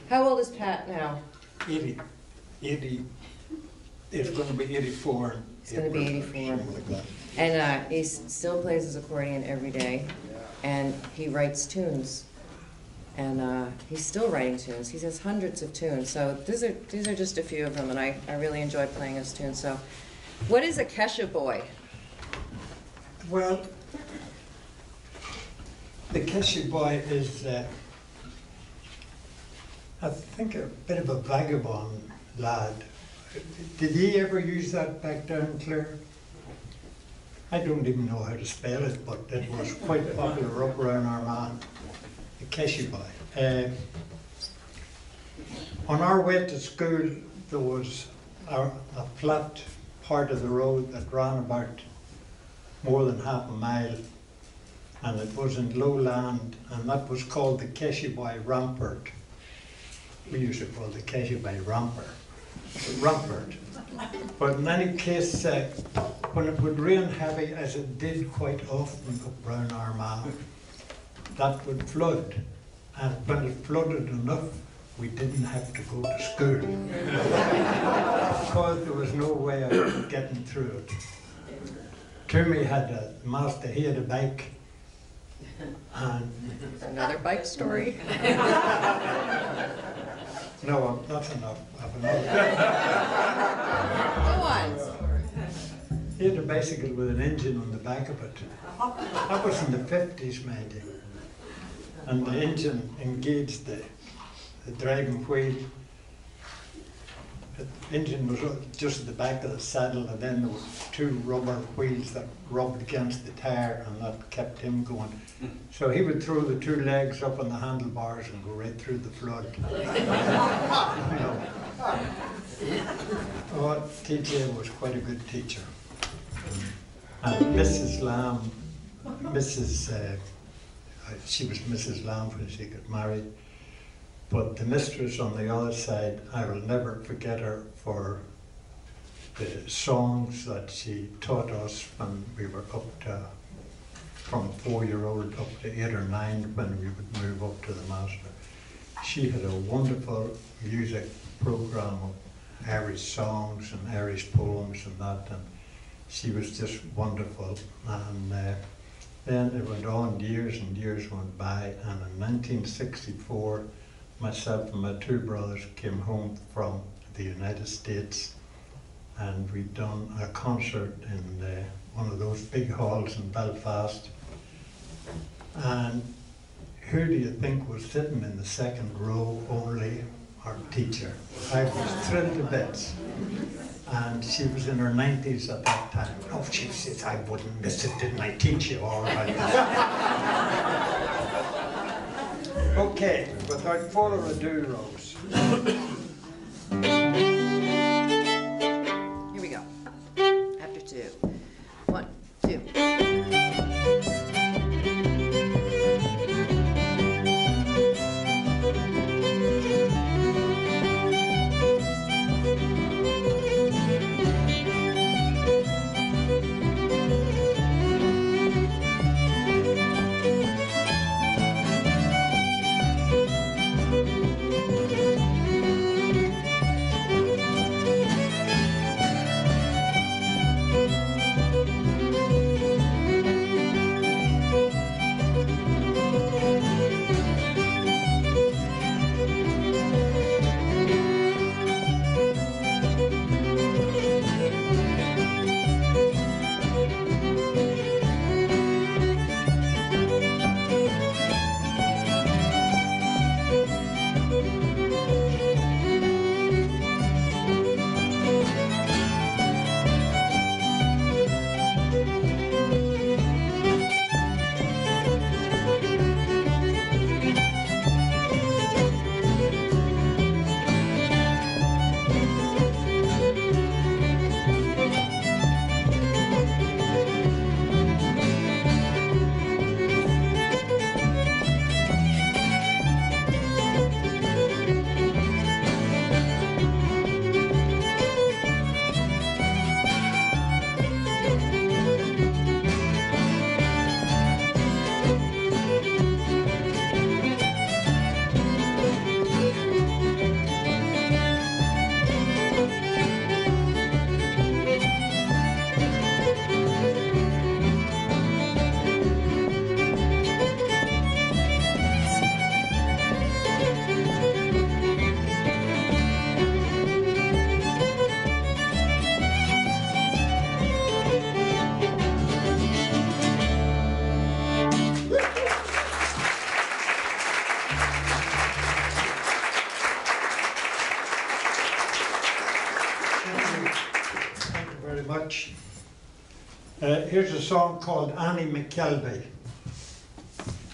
how old is Pat now? 80. It's going to be 84. He's going to be 84. And he still plays his accordion every day, and he writes tunes. And he's still writing tunes. He has hundreds of tunes. So these are just a few of them, and I really enjoy playing his tunes. So, what is a Kesha Boy? Well, the Kesha Boy is, I think, a bit of a vagabond lad. Did he ever use that back down, Claire? I don't even know how to spell it, but it was quite popular up around Armagh. The Kesha Boy. On our way to school, there was a flat part of the road that ran about more than half a mile, and it was in low land, and that was called the Kesha Boy Rampart. We used to call it the Kesha Boy Rampart. rampart. But in any case, when it would rain heavy, as it did quite often up round Armagh, that would flood. And when it flooded enough, we didn't have to go to school. Because there was no way of getting through it. Timmy had a master, he had a bike. And Another bike story. no, that's enough. I've another. Go on. He had a bicycle with an engine on the back of it. That was in the 50s, maybe. And the engine engaged the driving wheel. The engine was just at the back of the saddle, and then there were two rubber wheels that rubbed against the tire, and that kept him going. So he would throw the two legs up on the handlebars and go right through the flood. You know. Oh, TJ was quite a good teacher. And Mrs. Lamb, she was Mrs. Lamb when she got married. But the mistress on the other side, I will never forget her for the songs that she taught us when we were up to, from 4-year-old up to 8 or 9, when we would move up to the master. She had a wonderful music program of Irish songs and Irish poems and that, and she was just wonderful. And then it went on, years and years went by, and in 1964, myself and my two brothers came home from the United States, and we'd done a concert in one of those big halls in Belfast. And who do you think was sitting in the second row? Only our teacher. I was thrilled to bits. And she was in her 90s at that time. Oh, she says, I wouldn't miss it, didn't I teach you all right? Okay, without further ado, Rose. Here we go. After 2. 1, 2. Here's a song called Annie McKelvey.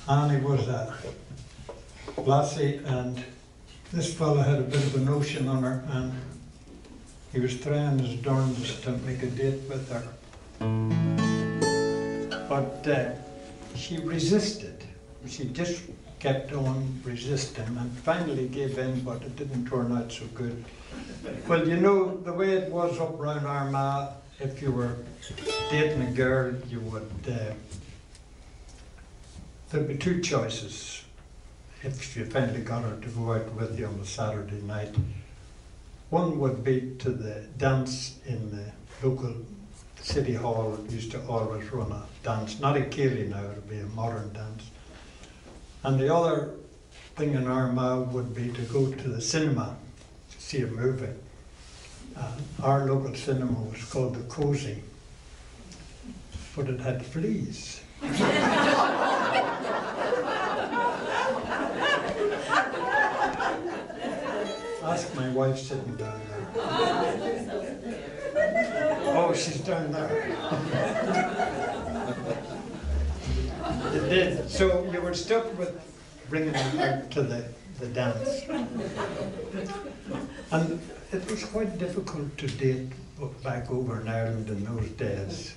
Annie was a lassie, and this fella had a bit of a notion on her, and he was trying his darndest to make a date with her. But she resisted. She just kept on resisting and finally gave in, but it didn't turn out so good. Well, you know, the way it was up round Armagh, if you were dating a girl, you would, there'd be two choices. If you finally got her to go out with you on a Saturday night, one would be to the dance in the local city hall. It used to always run a dance, not a ceilidh now, it would be a modern dance. And the other thing in Armagh would be to go to the cinema to see a movie. Our local cinema was called the Cozy, but it had fleas. Ask my wife sitting down there. Oh, she's down there. It did. So you were stuck with bringing her out to the dance. And it was quite difficult to date back over in Ireland in those days.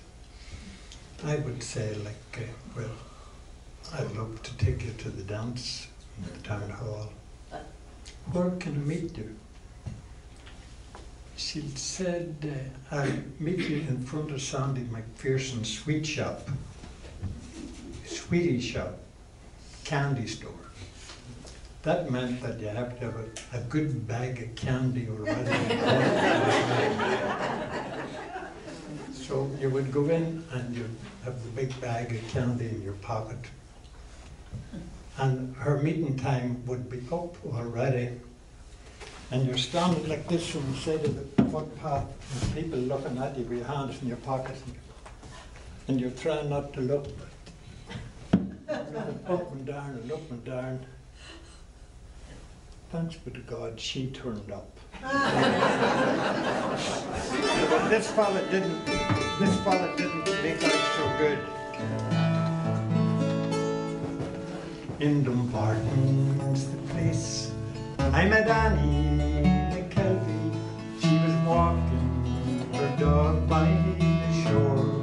I would say, like, well, I'd love to take you to the dance in the town hall. Where can I meet you? She said, I'll meet you in front of Sandy McPherson's sweet shop, sweetie shop, candy store. That meant that you have to have a good bag of candy already. So you would go in and you'd have the big bag of candy in your pocket. And her meeting time would be up already. And you're standing like this on the side of the footpath, and people looking at you with your hands in your pockets, and you're trying not to look, but up and down and up and down. Thanks be to God, she turned up. But this fella didn't make out so good. In Dumbarton's the place I met Annie McKelvey. She was walking her dog by the shore,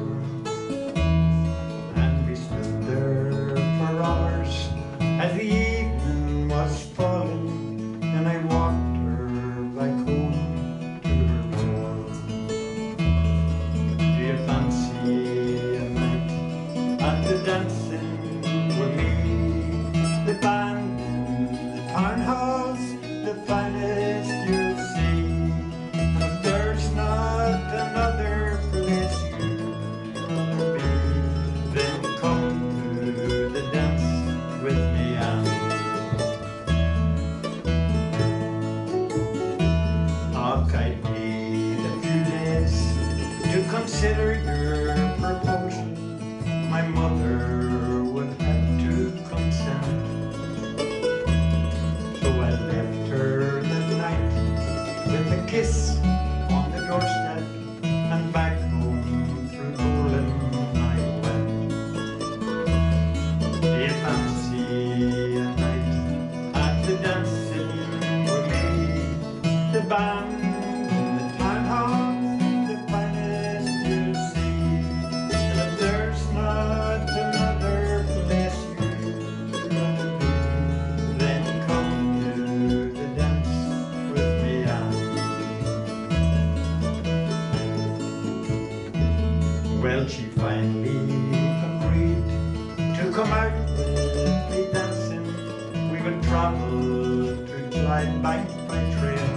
and we stood there for hours as the evening was falling, and I walked her back home to her door. Do you fancy a night at the dancing with me? The band in the town halls, the finest you'll see. But there's not another place you'll be. Then come to the dance with me, Annie. I'd need a few days to consider your proposal. My mother would have to consent. So I left her that night with a kiss on the doorstep, and back home through Poland I went. Do you fancy a night at the dancing with me? The band in the town hall, the finest you'll see. And if there's not another place you'd rather be, then come to the dance with me, Annie. Well, she finally agreed to come out with me dancing. We would travel to Clydebank by train.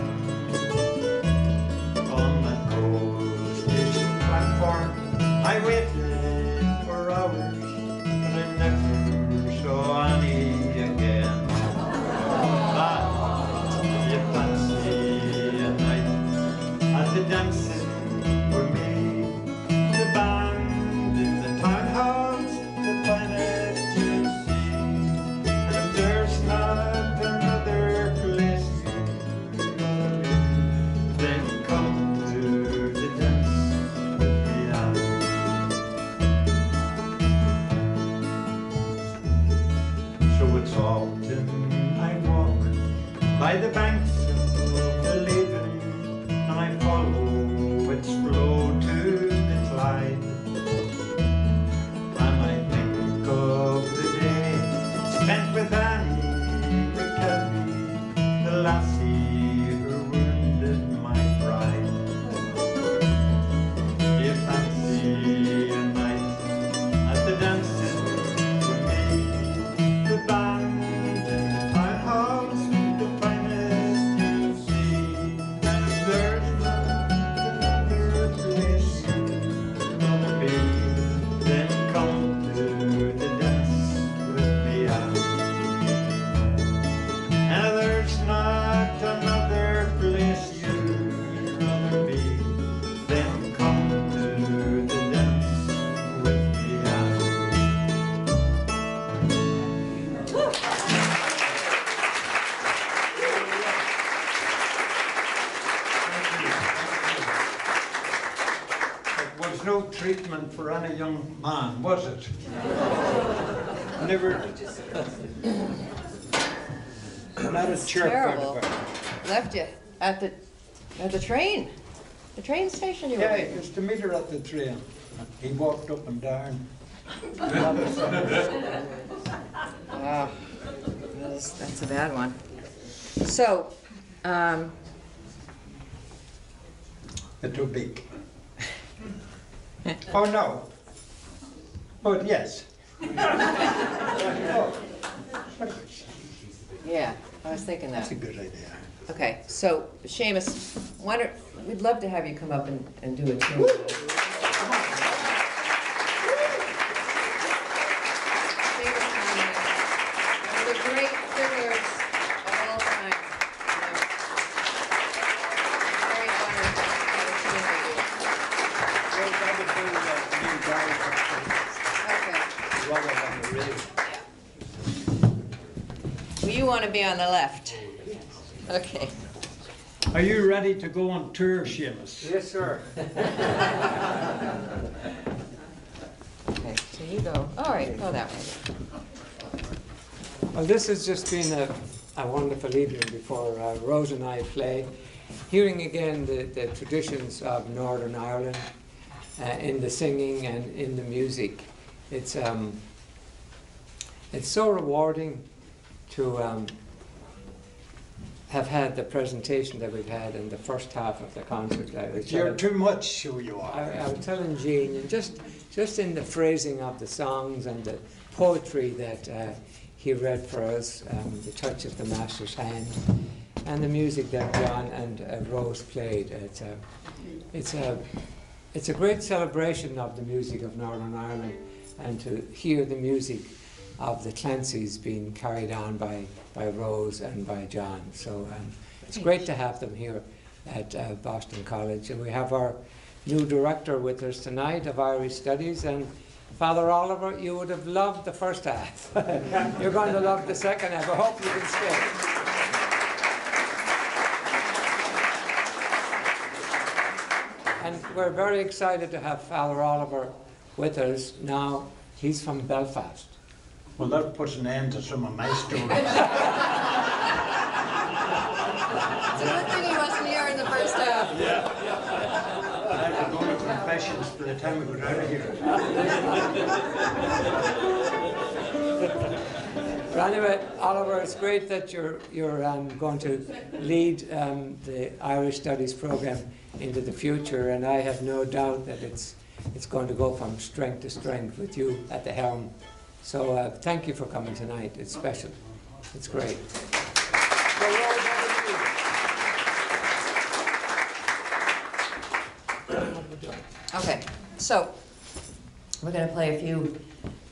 On that coal station platform, I waited for hours, but I never saw Annie again. But you fancy a night at the dancing with me? The band in the town halls, the finest you'll see. And if there's not another place you'd rather be, then come to the dance with me, Annie. So it's often I walk by the banks of the Leven, and I follow was no treatment for any young man, was it? Never. Not a chirp out Terrible. of it. Left you at the train station you were Yeah, in. he used to meet her at the train. He walked up and down. Wow, that's a bad one. So, It too big. Oh no. But yes. yeah, I was thinking that. That's a good idea. Okay, so Seamus, we'd love to have you come up and do a tune. One of the great fiddlers of all time. Very honored to have a tune with you. Okay. Well, you want to be on the left. Okay. Are you ready to go on tour, Seamus? Yes, sir. Okay, so you go. All right, go that way. Well, this has just been a wonderful evening before Rose and I play. Hearing again the traditions of Northern Ireland in the singing and in the music. It's so rewarding to have had the presentation that we've had in the first half of the concert. You're too much, who you are. I was telling Jean, and just in the phrasing of the songs and the poetry that he read for us, the touch of the master's hand, and the music that John and Rose played. It's a great celebration of the music of Northern Ireland, and to hear the music of the Clancys being carried on by Rose and by John. So it's great to have them here at Boston College. And we have our new director with us tonight of Irish Studies. And Father Oliver, you would have loved the first half. You're going to love the second half. I hope you can stay. And we're very excited to have Father Oliver with us now. He's from Belfast. Well, that puts an end to some of my stories. It's a good thing he wasn't here in the first half. I had to go to confessions by the time we got out of here. But anyway, Oliver, it's great that you're going to lead the Irish Studies program into the future, and I have no doubt that it's going to go from strength to strength with you at the helm. So thank you for coming tonight. It's special. It's great. Okay, so we're going to play a few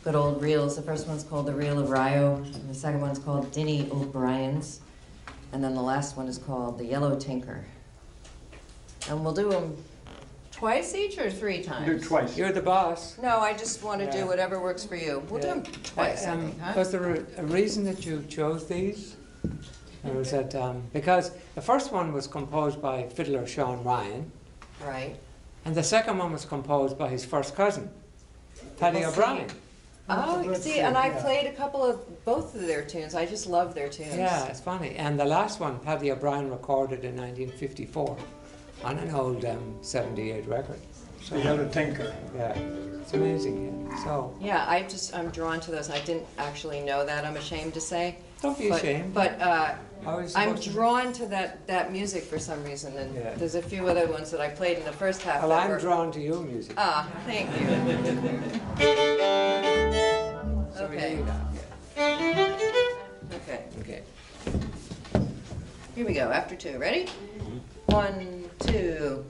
good old reels. The first one's called The Reel of Rio, and the second one's called Dinny O'Brien's, and then the last one is called The Yellow Tinker. And we'll do them twice each or three times? Do twice. You're the boss. No, I just want to Yeah. do whatever works for you. We'll do them twice, I think, huh? Was there a reason that you chose these? Or was that because the first one was composed by fiddler Sean Ryan, Right. and the second one was composed by his first cousin, Paddy Well, see, O'Brien. Oh, Let's see, see, and I yeah. played a couple of both of their tunes. I just love their tunes. Yeah, it's funny. And the last one, Paddy O'Brien recorded in 1954 on an old 78 record. So, The Yellow Tinker. yeah, it's amazing. Yeah. So Yeah, I'm drawn to those. I didn't actually know that, I'm ashamed to say. don't be But- ashamed. But I was I'm supposed to- drawn to that music for some reason, and Yeah. there's a few other ones that I played in the first half. Well, that I'm were- drawn to your music. Ah, thank you. So Okay. you- Okay, Okay. here we go, after two. Ready? 1, 2.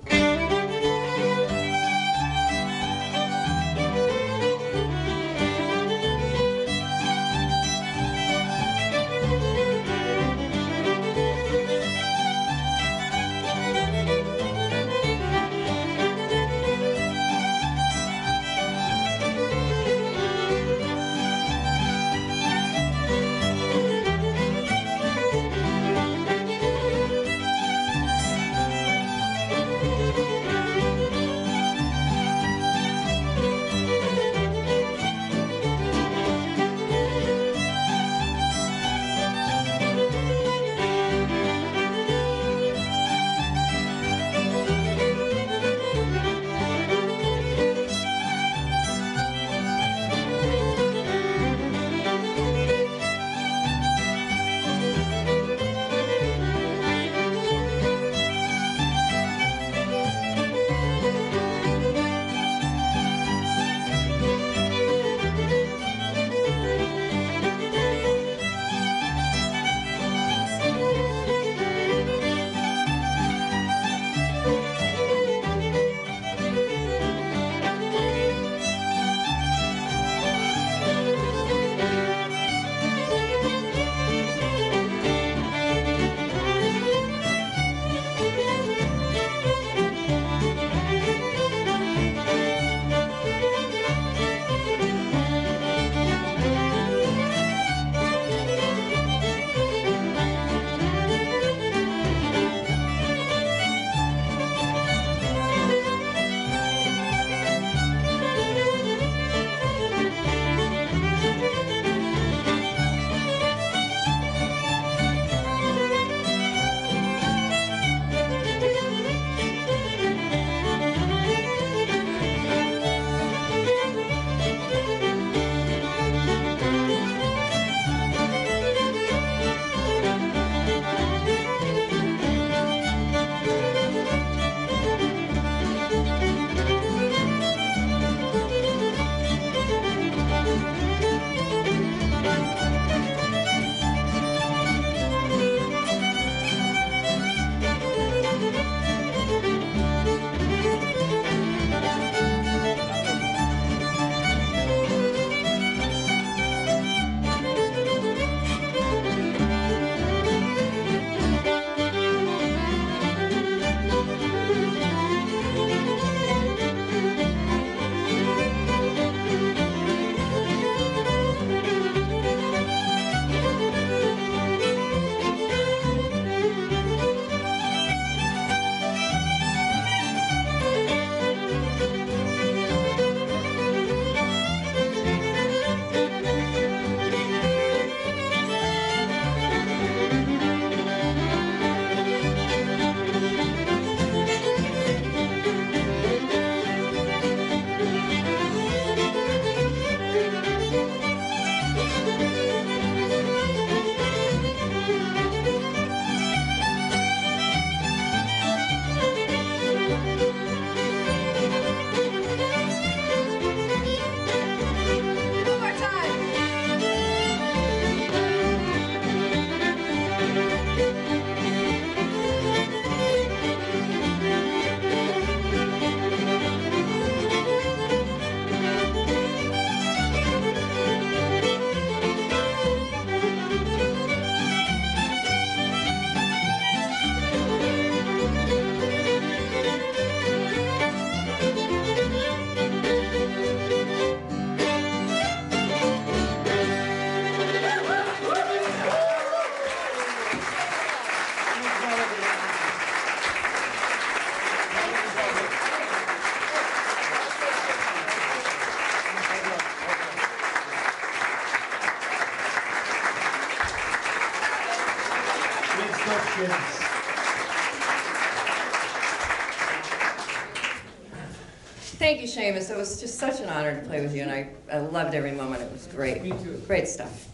Thank you, Seamus. It was just such an honor to play with you, and I loved every moment. It was great. Me too. Great stuff.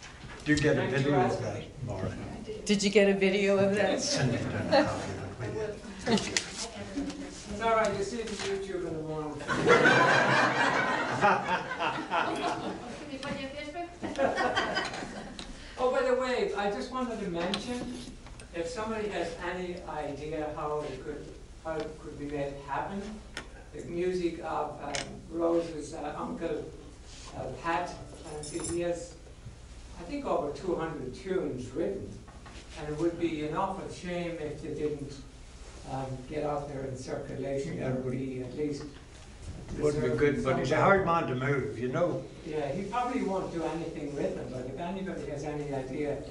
Do you get a video of that, Maura? Did you get a video of that? Send it down a copy of it, will you? It's all right, you see it on YouTube in the morning. Oh, by the way, I just wanted to mention, if somebody has any idea how it could be made happen, the music of Rose's uncle Pat Clancy, he has, I think, over 200 tunes written, and it would be an awful shame if they didn't get out there in circulation. That would be at least. Would be good, but he's a hard man to move, you know. Yeah, he probably won't do anything written, but if anybody has any idea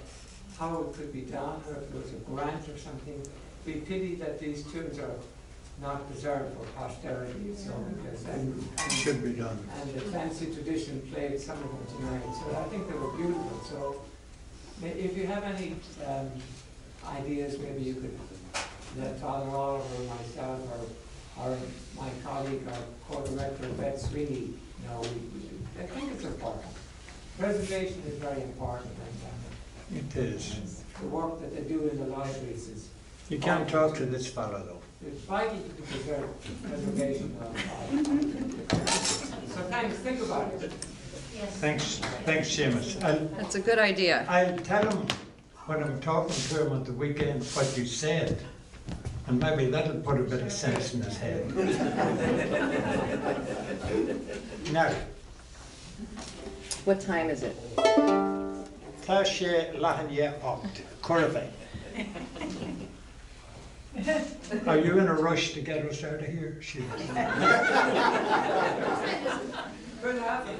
how it could be done, or if there was a grant or something, we pity that these tunes are not preserved for posterity. So Should be done. And the Clancy tradition played some of them tonight, so I think they were beautiful. So if you have any ideas, maybe you could let Father Oliver or myself or my colleague or co-director Beth Sweeney know. I think it's important. Preservation is very important, and It is. the work that they do in the libraries is. You can't talk to this fellow though. It's vital to preserve preservation of. So thanks. Think about it. Thanks, Seamus. That's a good idea. I'll tell him when I'm talking to him at the weekend what you said, and maybe that'll put a bit of sense in his head. Now, What time is it? tá sé leithine 8, Corvée. Are you in a rush to get us out of here? Seamus? Good happen.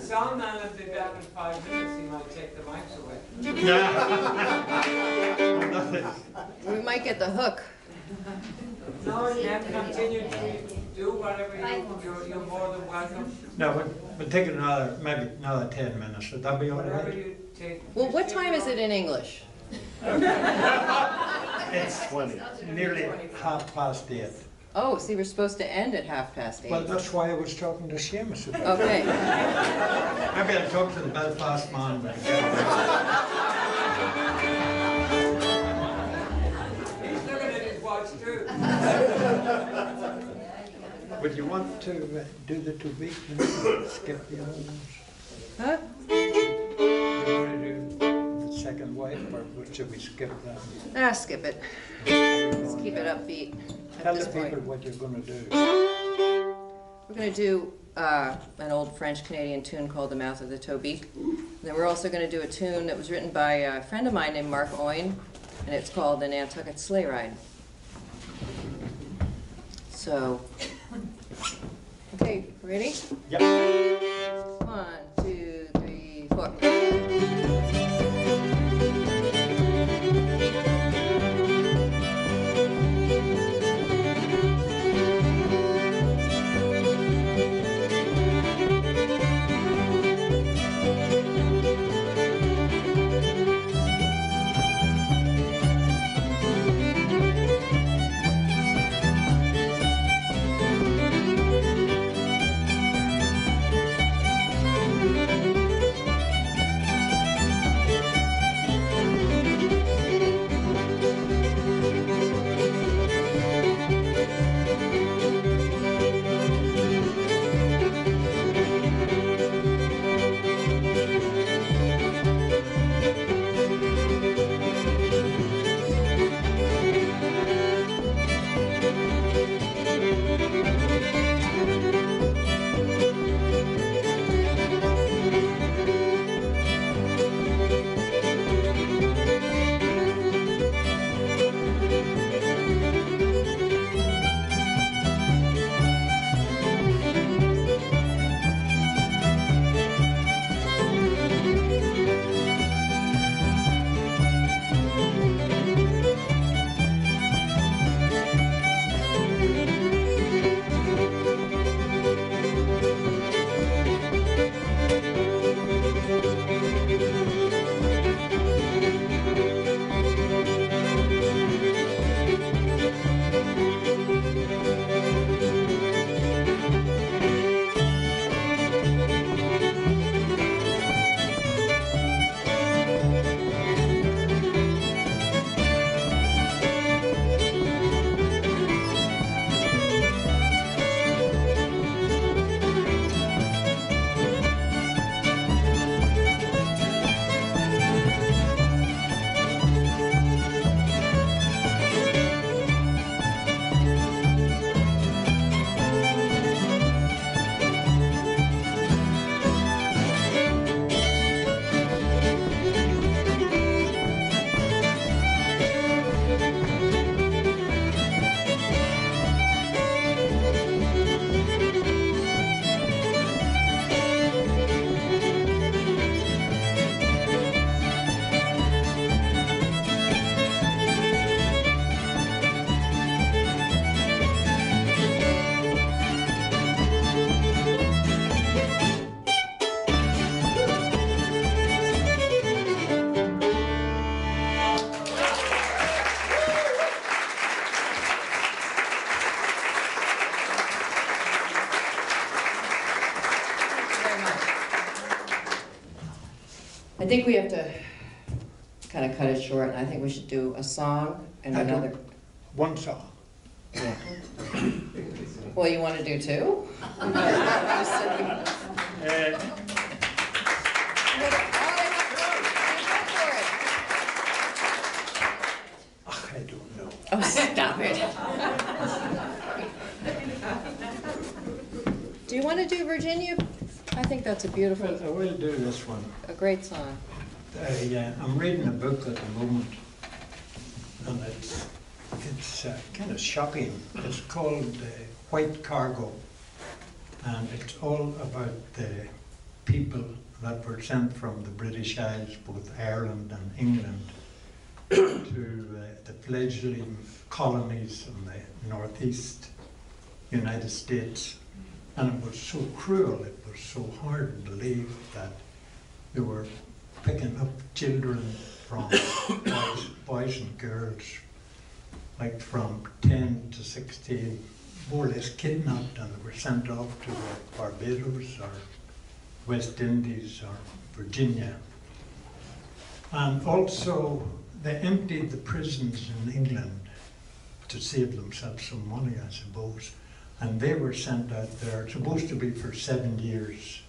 Soundman will be back in 5 minutes. He might take the mics away. Nothing. We might get the hook. No, you have to continue to do whatever you're more than welcome. No, we'll take it maybe another 10 minutes. Would that be all Whatever right? you take. Well, what time is it in English? It's 20. nearly 8:30. Oh, see, we're supposed to end at 8:30. Well, that's why I was talking to Seamus about it. Okay. Maybe I'll talk to the Belfast man. He's looking at his watch too. Would you want to do the 2 weeks and skip the other ones? Huh? You want to do the second wife, or should we skip that? Skip it. Let's keep it upbeat Tell at the this people point. what you're going to do. We're going to do an old French-Canadian tune called The Mouth of the Tobique. And then we're also going to do a tune that was written by a friend of mine named Mark Owen, and it's called The Nantucket Sleigh Ride. So, okay, ready? Yep. 1, 2, 3, 4. I think we have to kind of cut it short, and I think we should do a song and I don't- another. One song. Yeah. Well, you want to do two? You said you- Uh, I don't know. Oh, stop it. Do you want to do Virginia? I think that's a Well, beautiful, I will do this one. a great song. I'm reading a book at the moment, and it's kind of shocking. It's called White Cargo, and it's all about the people that were sent from the British Isles, both Ireland and England, to the fledgling colonies in the northeast United States. And it was so cruel, it was so hard to believe that they were picking up children from boys and girls, like from 10 to 16, more or less kidnapped, and they were sent off to Barbados or West Indies or Virginia. And also, they emptied the prisons in England to save themselves some money, I suppose. And they were sent out there, supposed to be for 7 years.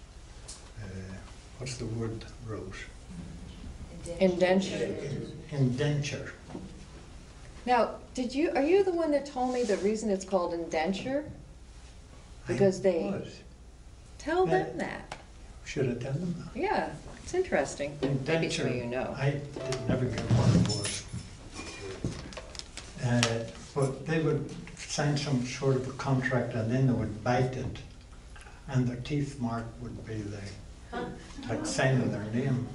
What's the word, Rose? Indenture. Indenture. Now, are you the one that told me the reason it's called indenture? Because they, Was. tell them that. Should I tell them that? Yeah, it's interesting. Maybe some of you know. I did never get what it was. But they would sign some sort of a contract, and then they would bite it, and their teeth mark would be the like sign of their name.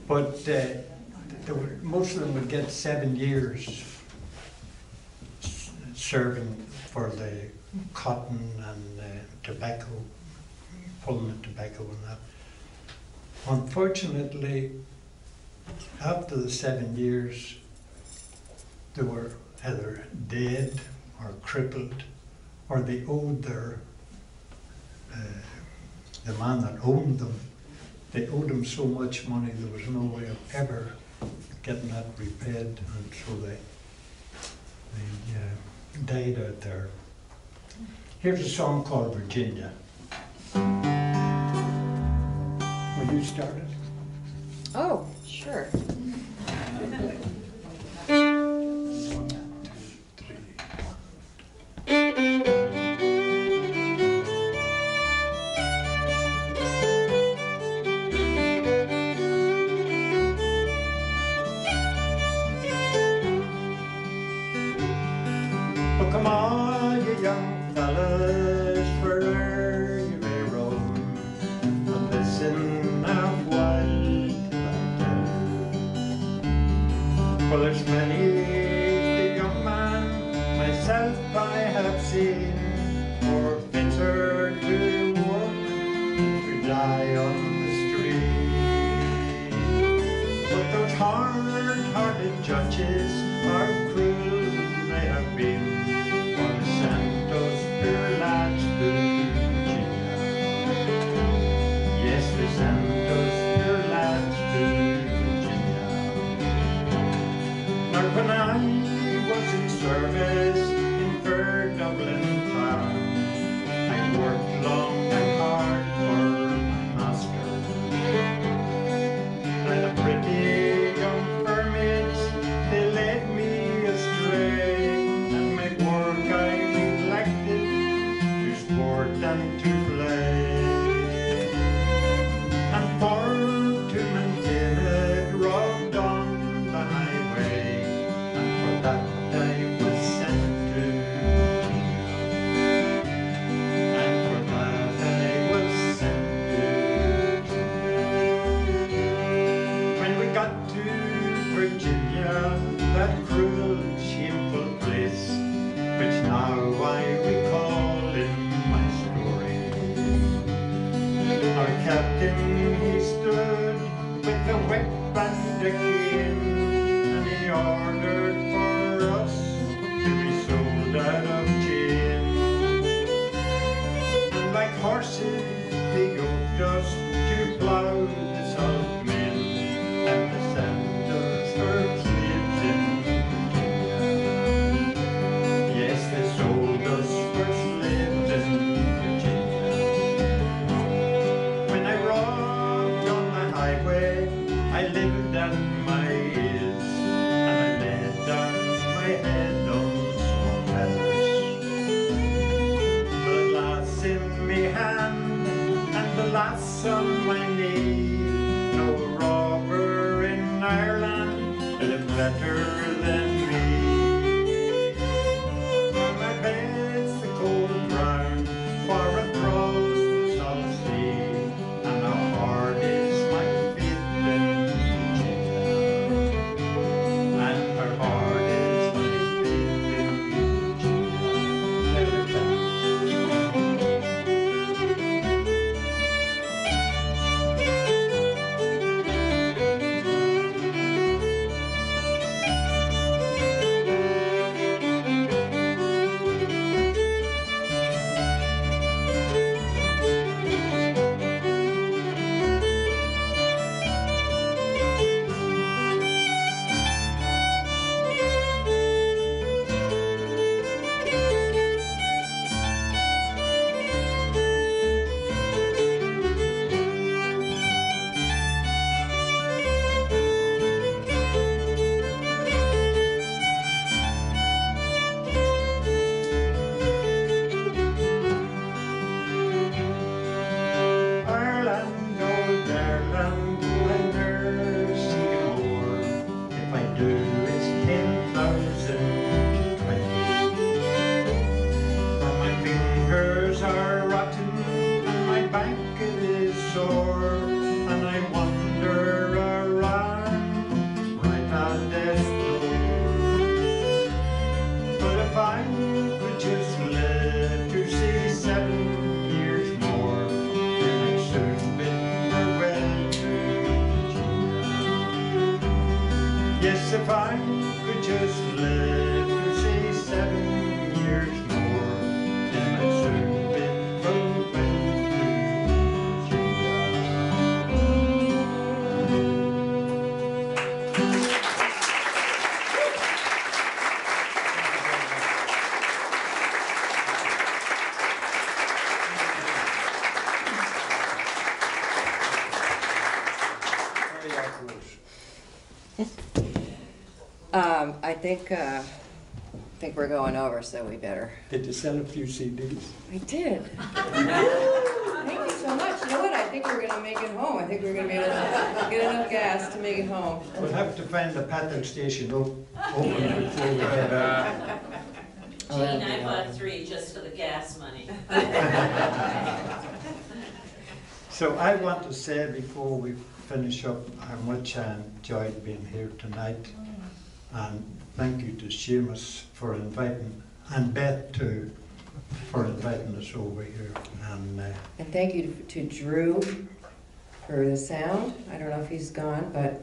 But most of them would get 7 years serving for the cotton and tobacco, pulling the tobacco and that. Unfortunately, after the 7 years, they were either dead or crippled, or they owed their the man that owned them. They owed him so much money there was no way of ever getting that repaid, and so they died out there. Here's a song called Virginia. Will you start it? Oh, sure. 1, 2, 3. Oh, come on, you young fellas, wherever you may roam, and listen now while I tell. Well, there's many the young man myself I have seen, more fitter to work than to die on the street. But those hard-hearted judges are cruel, they have been, for they sent us poor lads to Virginia. Yes, they sent us poor lads to Virginia. Now when I was in service in fair Dublin town, I worked long and hard for my master. And the pretty young permits, they led me astray, and my work I neglected to sport and to play. And for to maintain it, robbed on the highway, and for that I was sent to Virginia. And for that I was sent to Virginia. When we got to Virginia, that cruel, shameful place, which now I recall in my story, our captain, he stood with a whip and a cane, and he ordered for us to be sold out of jail. And like horses, they yoked us to plough the salt mill. I think we're going over, so we better. Did you sell a few CDs? I did. Thank you so much. You know what? I think we're going to make it home. I think we're going to be able to get enough gas to make it home. We'll have to find the petrol station open before we head out. Gene, I bought 3 just for the gas money. So I want to say before we finish up how much I enjoyed being here tonight. And thank you to Seamus for inviting, and Beth too, for inviting us over here. And thank you to Drew for the sound. I don't know if he's gone, but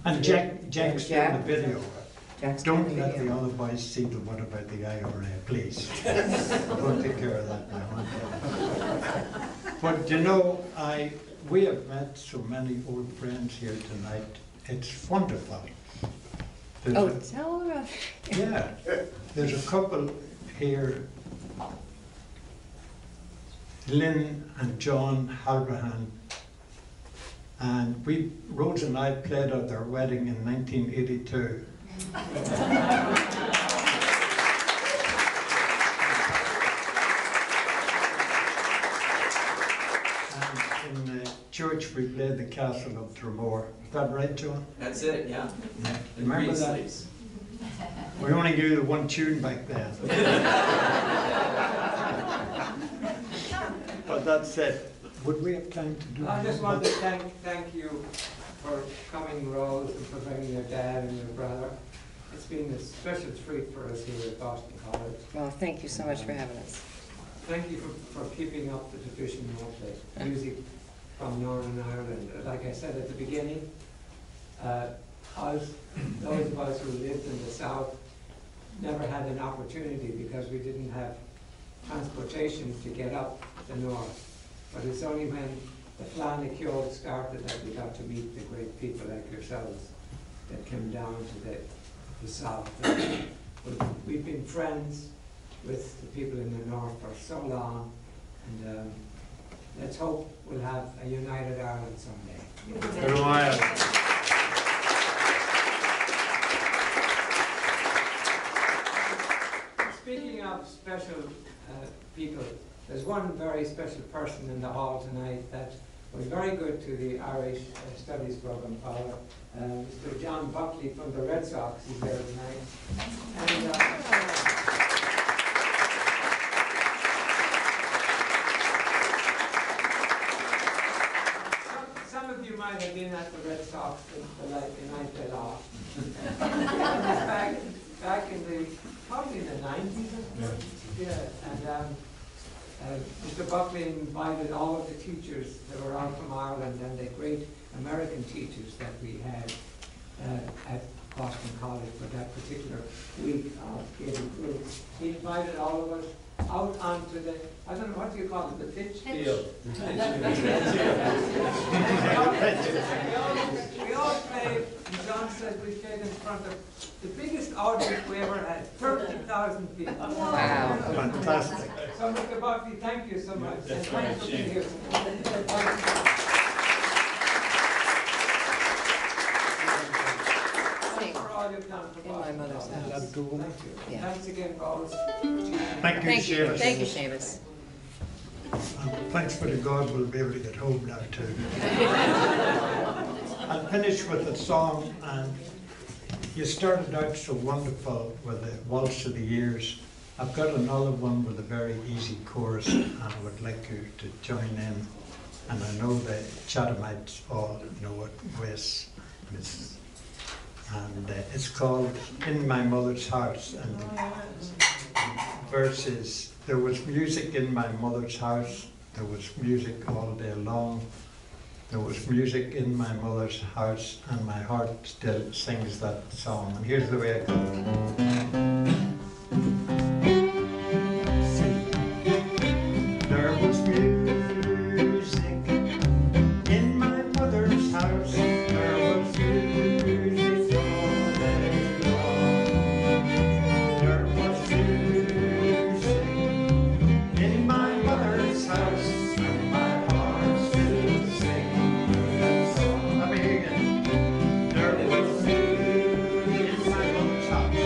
And Jack's doing the video. Jack's doing Don't the let video. the other boys see the what about the IRA, please. We'll take care of that now. But you know, we have met so many old friends here tonight. It's wonderful. There's Oh, a- tell her about yeah, there's a couple here, Lynn and John Halbrahan, and Rose and I played at their wedding in 1982. And in the church we played the Castle of Dromore. Is that right, John? That's it, yeah. Yeah. The Remember green that? sleeves. We only knew the one tune back then. But that's it. Would we have time to do? I just want to thank you for coming, Rose, and for bringing your dad and your brother. It's been a special treat for us here at Boston College. Well, thank you so much for having us. Thank you for keeping up the tradition of the music from Northern Ireland. Like I said at the beginning, those of us who lived in the south never had an opportunity because we didn't have transportation to get up the north. But it's only when the Fleadh na Ceoil started that we got to meet the great people like yourselves that came down to the south. We've been friends with the people in the north for so long, and let's hope we'll have a united Ireland someday. Speaking of special people, there's one very special person in the hall tonight that was very good to the Irish Studies program, Father. Mr. John Buckley from the Red Sox is there tonight. And, some of you might have been at the Red Sox the night they lost. back in the, probably in the 90s. Yeah, and Mr. Buckley invited all of the teachers that were out from Ireland and the great American teachers that we had at Boston College for that particular week of Gaelic Roots. He invited all of us out onto the, I don't know, what do you call it, the pitch? Field. We all played, and John said we played in front of the biggest audience we ever had, 30,000 people. Wow. Fantastic. So Mr. Buckley, thank you so much. And thanks for being here. Thanks for all you've done for In my Boston mother's College. house. Thank you. Yeah. Thanks again, Rose. Thank you, Thank you, Seamus. thank you, Seamus. And thanks for the God we'll be able to get home now too. I'll finish with a song, and you started out so wonderful with the Waltz of the Years. I've got another one with a very easy chorus, and I would like you to join in. And I know the Chathamites all know it, Wes. And it's called In My Mother's House. And the verse is, there was music in my mother's house, there was music all day long. There was music in my mother's house, and my heart still sings that song. And here's the way it goes. There was music in my mother's house. There was music all day long. There was music in my mother's house, and my heart still sings that song. Let me hear it again. There was music in my mother's house.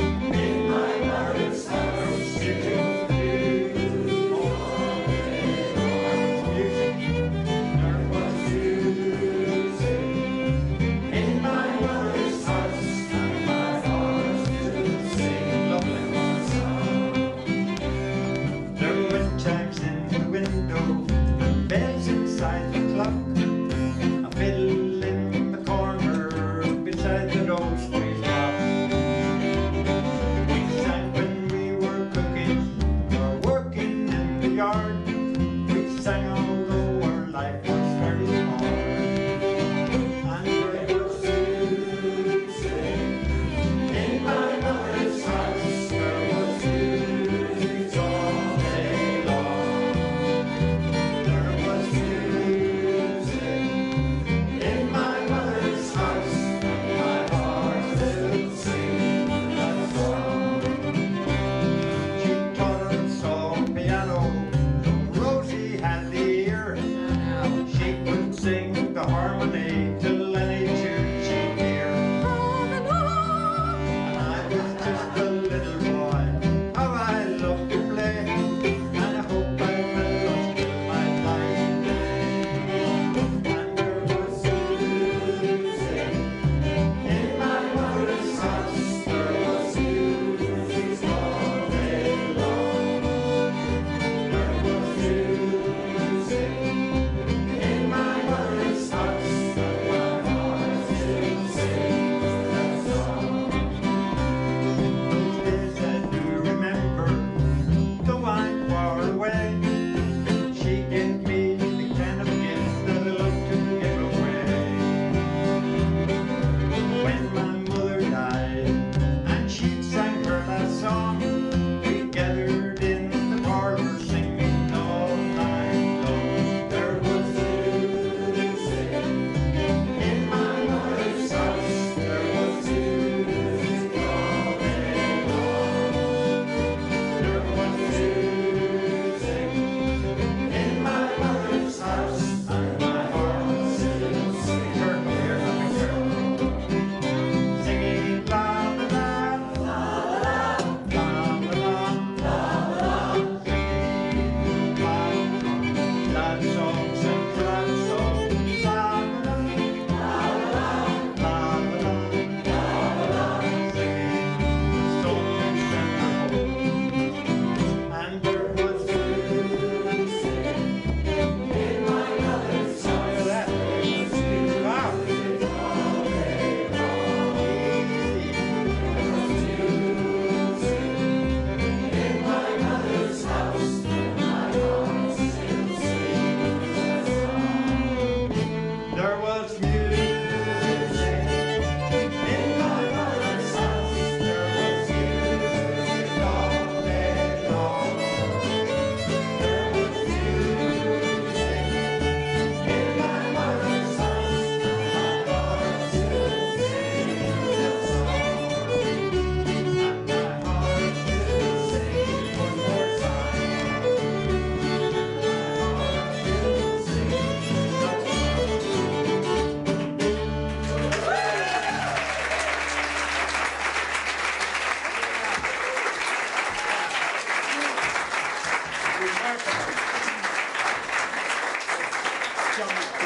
Thank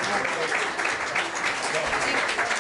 you.